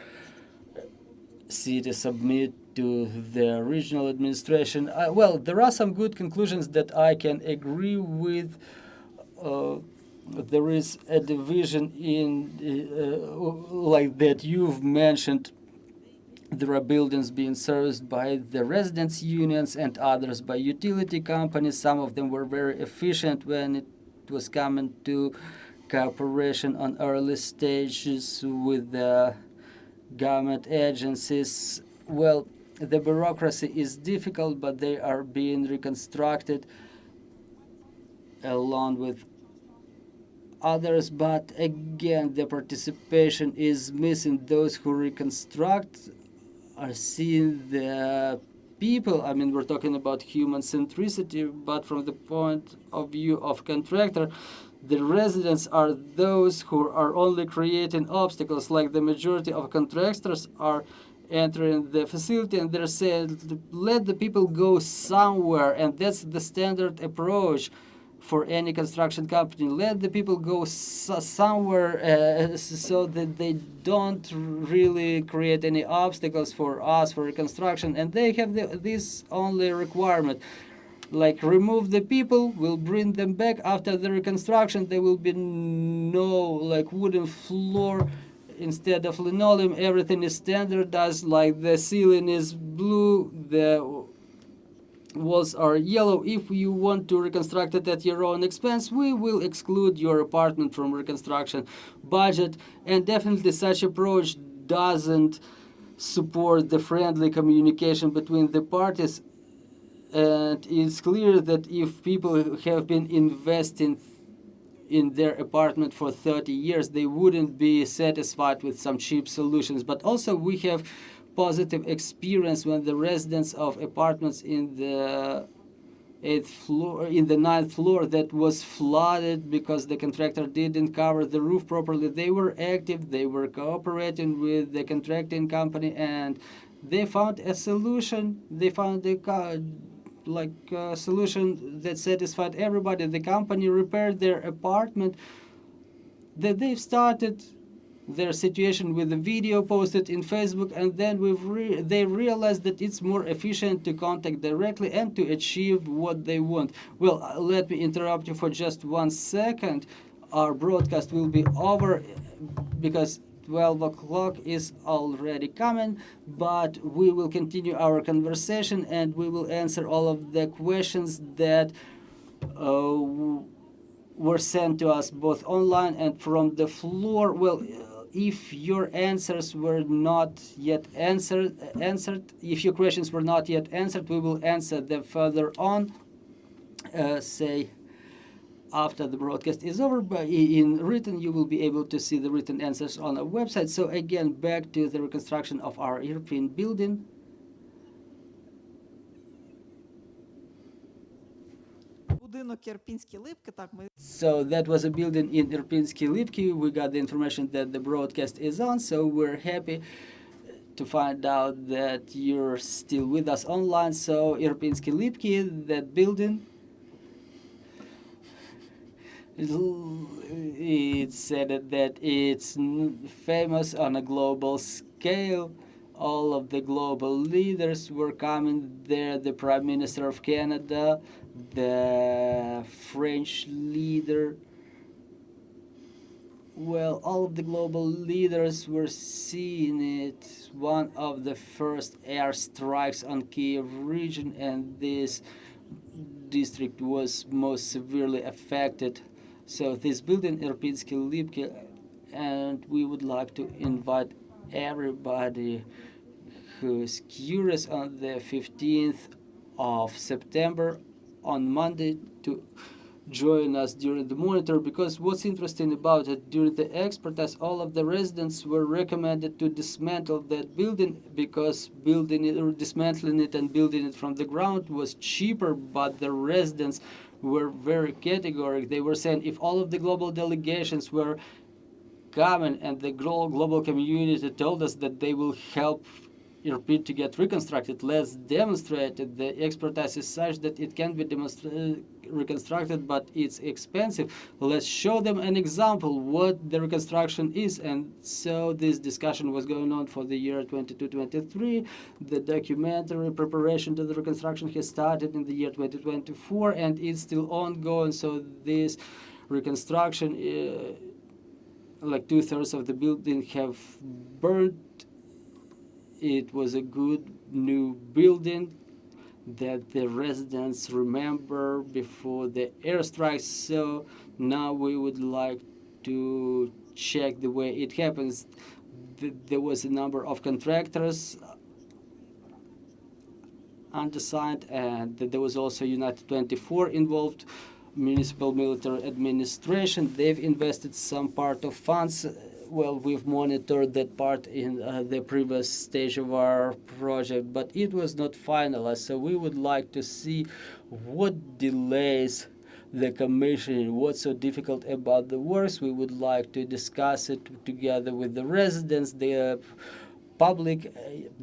Speaker 1: city submit to the regional administration. Well, there are some good conclusions that I can agree with. There is a division in like that you've mentioned. There are buildings being serviced by the residents' unions and others by utility companies. Some of them were very efficient when it was coming to cooperation on early stages with the government agencies. Well, the bureaucracy is difficult, but they are being reconstructed along with others. But again, the participation is missing. Those who reconstruct are seeing the people. I mean, we're talking about human centricity, but from the point of view of contractor, the residents are those who are only creating obstacles. Like the majority of contractors are entering the facility and they're saying, let the people go somewhere, and that's the standard approach. for any construction company. Let the people go somewhere so that they don't really create any obstacles for us for reconstruction. And they have this only requirement. Like, remove the people, we'll bring them back after the reconstruction. There will be no like wooden floor instead of linoleum. Everything is standardized, like the ceiling is blue, the walls are yellow. If you want to reconstruct it at your own expense, we will exclude your apartment from reconstruction budget. And definitely such approach doesn't support the friendly communication between the parties. And it's clear that if people have been investing in their apartment for 30 years, they wouldn't be satisfied with some cheap solutions. But also we have positive experience when the residents of apartments in the ninth floor that was flooded because the contractor didn't cover the roof properly. They were active, they were cooperating with the contracting company, and they found a solution. They found a solution that satisfied everybody. The company repaired their apartment. That they've started their situation with a video posted in Facebook, and then they realized that it's more efficient to contact directly and to achieve what they want. Well, let me interrupt you for just 1 second. Our broadcast will be over because 12 o'clock is already coming, but we will continue our conversation and we will answer all of the questions that were sent to us both online and from the floor. Well, if your answers were not yet answered, if your questions were not yet answered, we will answer them further on, say after the broadcast is over. But in written, you will be able to see the written answers on our website. So again, back to the reconstruction of our Irpin building. So that was a building in Irpinsky Lipki. We got the information that the broadcast is on, so we're happy to find out that you're still with us online. So Irpinsky Lipki, that building, it said that it's famous on a global scale. All of the global leaders were coming there. The Prime Minister of Canada, the French leader. Well, all of the global leaders were seeing it. One of the first airstrikes on Kyiv region, and this district was most severely affected. So this building, Irpinsky Lipki, and we would like to invite everybody who is curious on the 15th of September on Monday to join us during the monitor, because what's interesting about it, during the expertise, all of the residents were recommended to dismantle that building because building it or dismantling it and building it from the ground was cheaper, but the residents were very categorical. They were saying if all of the global delegations were coming and the global community told us that they will help Irpin to get reconstructed, let's demonstrate it. The expertise is such that it can be reconstructed, but it's expensive. Let's show them an example what the reconstruction is. And so this discussion was going on for the year 22-23. The documentary preparation to the reconstruction has started in the year 2024, and it's still ongoing. So this reconstruction, like 2/3 of the building have burned. It was a good new building that the residents remember before the airstrikes. So now we would like to check the way it happens. There was a number of contractors undersigned, and there was also United 24 involved, municipal military administration. They've invested some part of funds. Well, we've monitored that part in the previous stage of our project, but it was not finalized. So we would like to see what delays the commissioning, what's so difficult about the works. We would like to discuss it together with the residents, the public,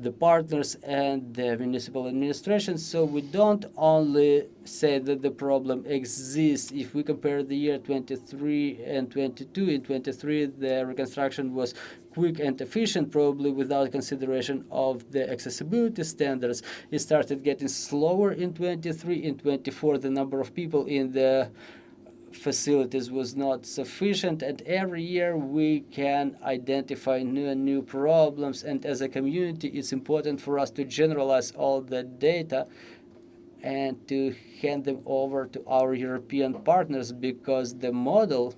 Speaker 1: the partners, and the municipal administration. So we don't only say that the problem exists. If we compare the year 23 and 22, in 23 the reconstruction was quick and efficient, probably without consideration of the accessibility standards. It started getting slower in 23. In 24 the number of people in the facilities was not sufficient, and every year we can identify new and new problems, and as a community it's important for us to generalize all the data and to hand them over to our European partners, because the model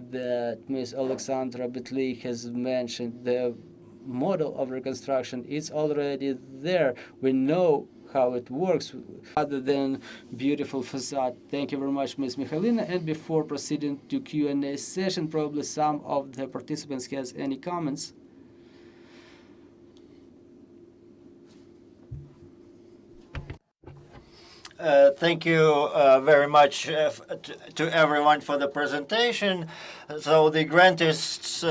Speaker 1: that Ms. Oleksandra Betliy has mentioned, the model of reconstruction, is already there. We know how it works, other than beautiful facade. Thank you very much, Ms. Mykhailyna. And before proceeding to Q&A session, probably some of the participants has any comments.
Speaker 2: Thank you very much to everyone for the presentation. So the grantists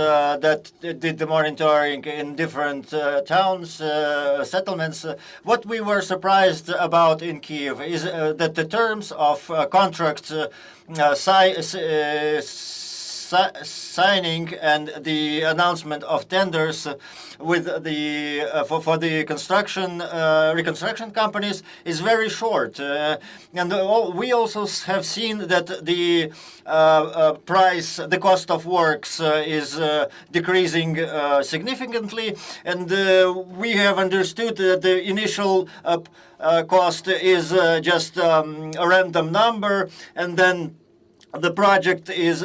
Speaker 2: that did the monitoring in different towns, settlements, what we were surprised about in Kyiv is that the terms of contracts signing and the announcement of tenders with the for the reconstruction companies is very short, and we also have seen that the the cost of works is decreasing significantly, and we have understood that the initial cost is just a random number, and then the project is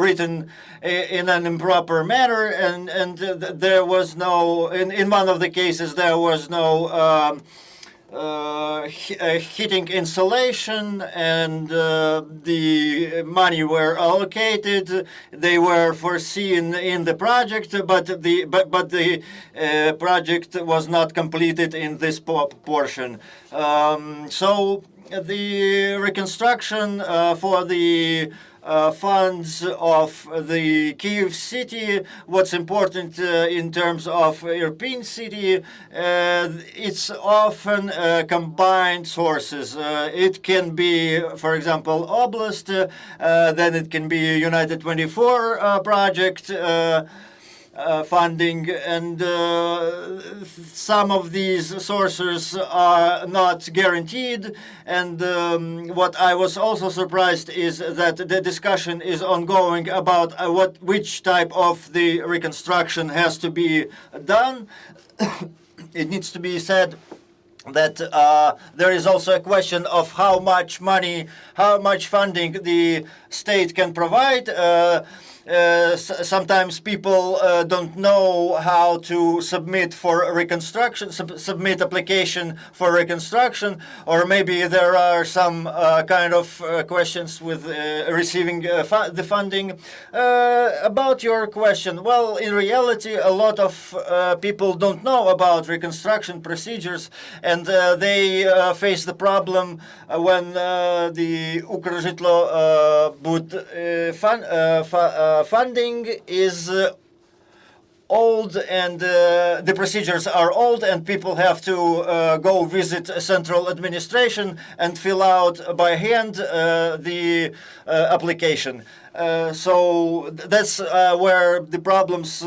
Speaker 2: written in an improper manner, and there was no, in one of the cases, there was no heating insulation, and the money were allocated. They were foreseen in the project, but the project was not completed in this portion. So the reconstruction for the funds of the Kyiv city, what's important in terms of Irpin city, it's often combined sources. It can be, for example, Oblast, then it can be United 24 project, funding, and some of these sources are not guaranteed. And what I was also surprised is that the discussion is ongoing about which type of the reconstruction has to be done. It needs to be said that there is also a question of how much money, how much funding the state can provide. Sometimes people don't know how to submit for reconstruction, submit application for reconstruction, or maybe there are some kind of questions with receiving the funding. About your question, well, in reality, a lot of people don't know about reconstruction procedures, and they face the problem when the Ukrzhitlo funding is old, and the procedures are old, and people have to go visit central administration and fill out by hand the application. So that's where the problems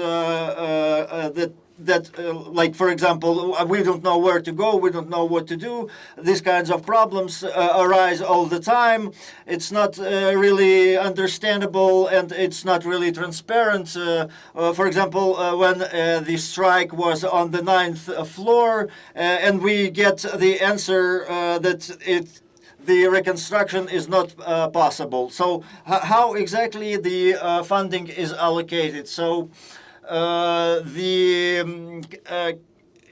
Speaker 2: like, for example, we don't know where to go, we don't know what to do. These kinds of problems arise all the time. It's not really understandable, and it's not really transparent. For example, when the strike was on the 9th floor, and we get the answer that the reconstruction is not possible. So how exactly the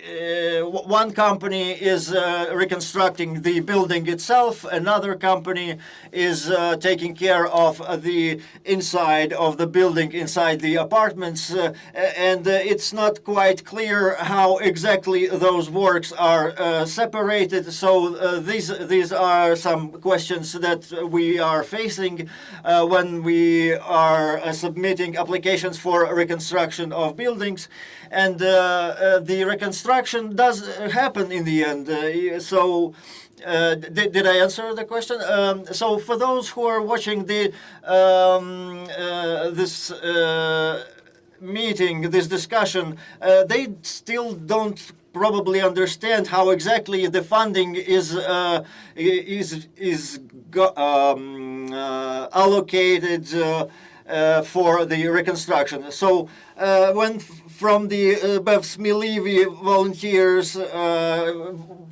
Speaker 2: one company is reconstructing the building itself, another company is taking care of the inside of the building, inside the apartments, and it's not quite clear how exactly those works are separated. So these are some questions that we are facing when we are submitting applications for reconstruction of buildings. And the reconstruction does happen in the end. Did I answer the question? So for those who are watching the this meeting, this discussion, they still don't probably understand how exactly the funding is allocated for the reconstruction. So when from the Smilyvy volunteers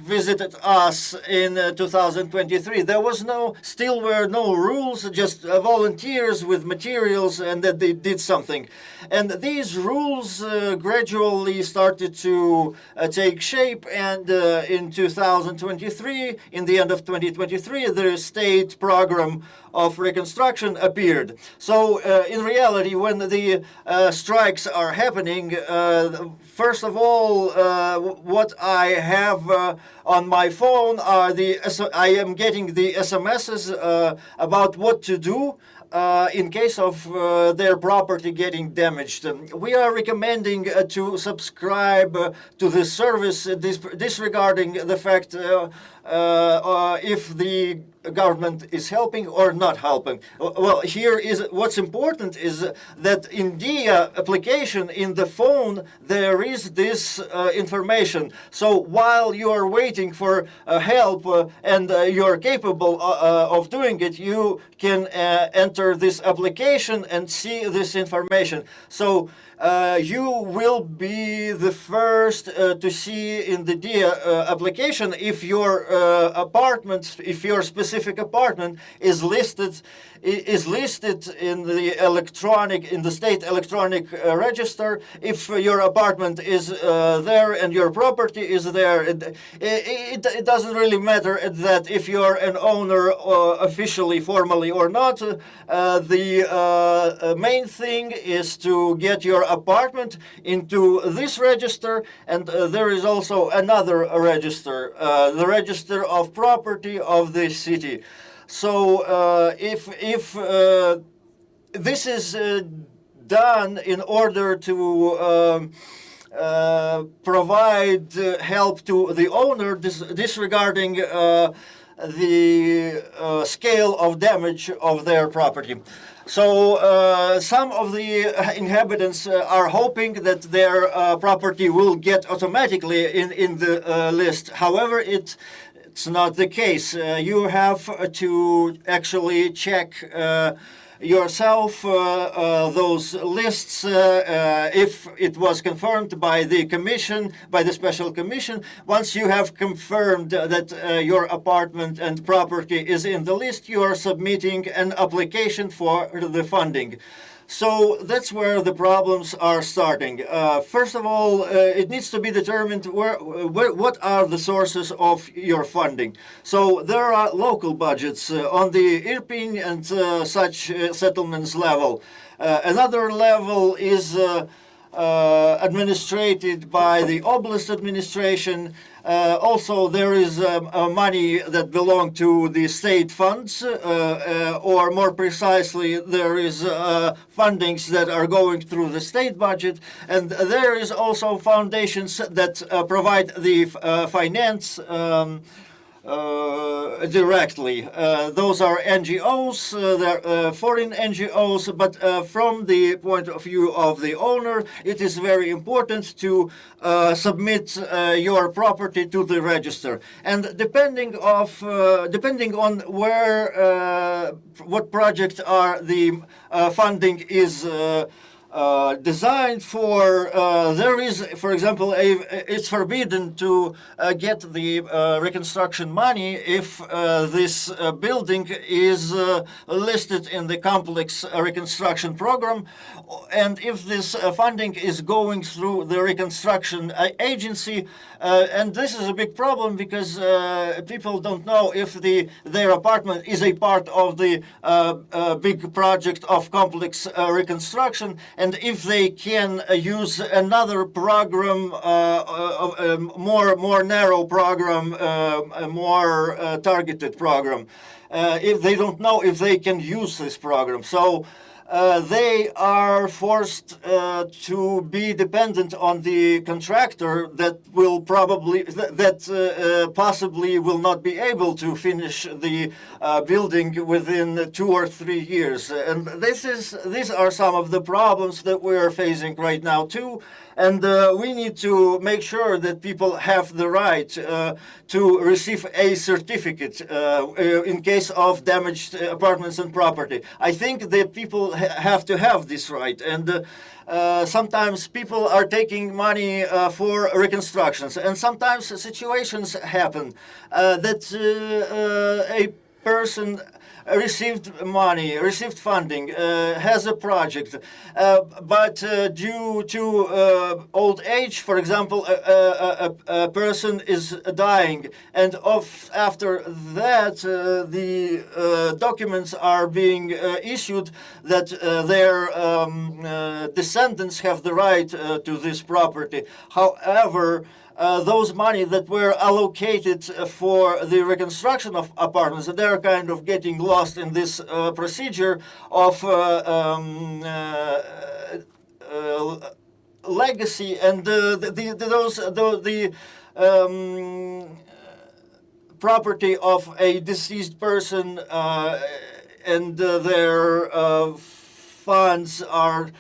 Speaker 2: visited us in 2023, there was still were no rules, just volunteers with materials, and that they did something. And these rules gradually started to take shape, and in 2023, in the end of 2023, the state program of reconstruction appeared. So in reality, when the strikes are happening, first of all, what I have on my phone are I am getting the SMSs about what to do in case of their property getting damaged. We are recommending to subscribe to this service, disregarding the fact if the government is helping or not helping. Well, here is what's important is that in the application in the phone there is this information. So while you are waiting for help and you're capable of doing it, you can enter this application and see this information. So you will be the first to see in the DIA application if your apartment, if your specific apartment is listed in the state electronic register. If your apartment is there and your property is there, it doesn't really matter that if you're an owner officially, formally or not. The main thing is to get your apartment into this register, and there is also another register, the register of property of the city. So if this is done in order to provide help to the owner, disregarding the scale of damage of their property. So some of the inhabitants are hoping that their property will get automatically in the list. However, it's not the case. You have to actually check yourself those lists if it was confirmed by the commission, by the special commission. Once you have confirmed that your apartment and property is in the list, you are submitting an application for the funding. So that's where the problems are starting. First of all, it needs to be determined what are the sources of your funding. So there are local budgets on the Irpin and such settlements level. Another level is administrated by the Oblast administration. Also, there is money that belong to the state funds, or more precisely, there is fundings that are going through the state budget, and there is also foundations that provide the finance directly. Those are NGOs, they're foreign NGOs, but from the point of view of the owner, it is very important to submit your property to the register. And depending on where, what project are the funding is designed for, there is, for example, it's forbidden to get the reconstruction money if this building is listed in the complex reconstruction program, and if this funding is going through the reconstruction agency. And this is a big problem because people don't know if their apartment is a part of the big project of complex reconstruction, and if they can use another program, a more narrow program, a more targeted program. If they don't know if they can use this program. So they are forced to be dependent on the contractor that will probably, possibly will not be able to finish the building within 2 or 3 years. And these are some of the problems that we are facing right now too. And we need to make sure that people have the right to receive a certificate in case of damaged apartments and property. I think that people have to have this right. And sometimes people are taking money for reconstructions. And sometimes situations happen that a person received money, received funding, has a project, but due to old age, for example, a person is dying, and after that the documents are being issued that their descendants have the right to this property. However, those money that were allocated for the reconstruction of apartments, they're kind of getting lost in this procedure of legacy, and the property of a deceased person and their funds are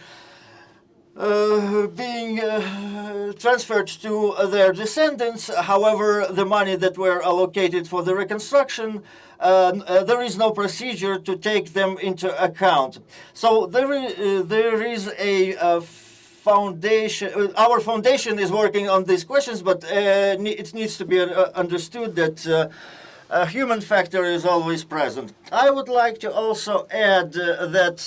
Speaker 2: being transferred to their descendants. However, the money that were allocated for the reconstruction, there is no procedure to take them into account. So there is a foundation. Our foundation is working on these questions, but it needs to be understood that a human factor is always present. I would like to also add that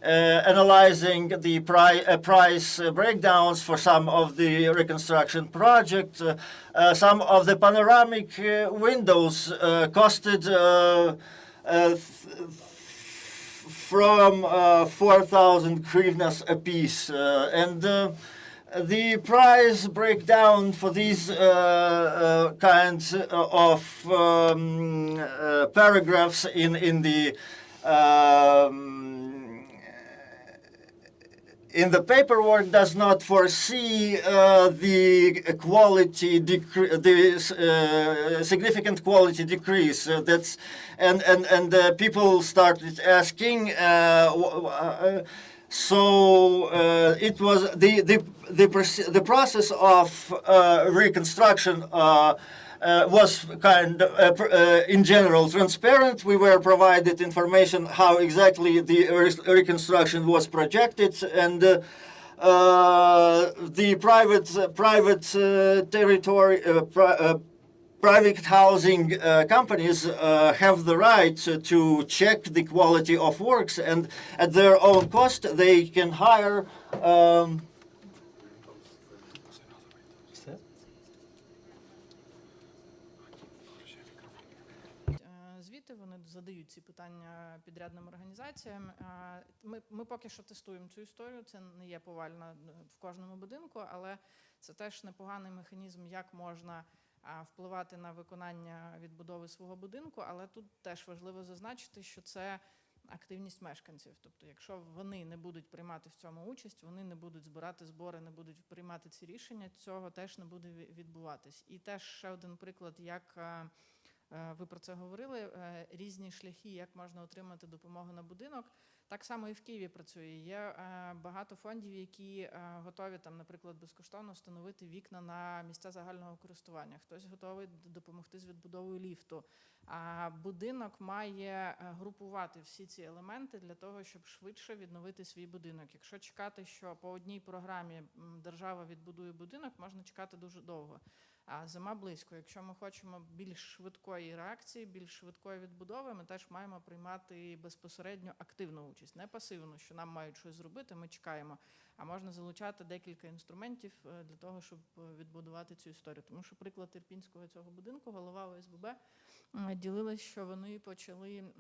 Speaker 2: analyzing the price breakdowns for some of the reconstruction projects, some of the panoramic windows costed from 4,000 hryvnias a piece, and the price breakdown for these kinds of paragraphs in the paperwork does not foresee the significant quality decrease. And people started asking. So it was the process of reconstruction was kind of, in general, transparent. We were provided information how exactly the reconstruction was projected, and the private territory. Private housing companies have the right to check the quality of works, and at their own cost they can hire
Speaker 3: звіти, вони задають ці питання підрядним організаціям. Ми поки що тестуємо цю історію, це не є повально в кожному будинку, але це теж непоганий механізм, як можна впливати на виконання відбудови свого будинку, але тут теж важливо зазначити, що це активність мешканців. Тобто, якщо вони не будуть приймати в цьому участь, вони не будуть збирати збори, не будуть приймати ці рішення, цього теж не буде відбуватись. І теж ще один приклад, як ви про це говорили, різні шляхи, як можна отримати допомогу на будинок. Так само і в Києві працює. Є багато фондів, які готові там, наприклад, безкоштовно встановити вікна на місця загального користування. Хтось готовий допомогти з відбудовою ліфту. А будинок має групувати всі ці елементи для того, щоб швидше відновити свій будинок. Якщо чекати, що по одній програмі держава відбудує будинок, можна чекати дуже довго. А зима близько. Якщо ми хочемо більш швидкої реакції, більш швидкої відбудови, ми теж маємо приймати безпосередньо активну участь, не пасивну, що нам мають щось зробити, ми чекаємо. А можна залучати декілька інструментів для того, щоб відбудувати цю історію. Тому що приклад ірпінського цього будинку, голова ОСББ ділилась, що вони почали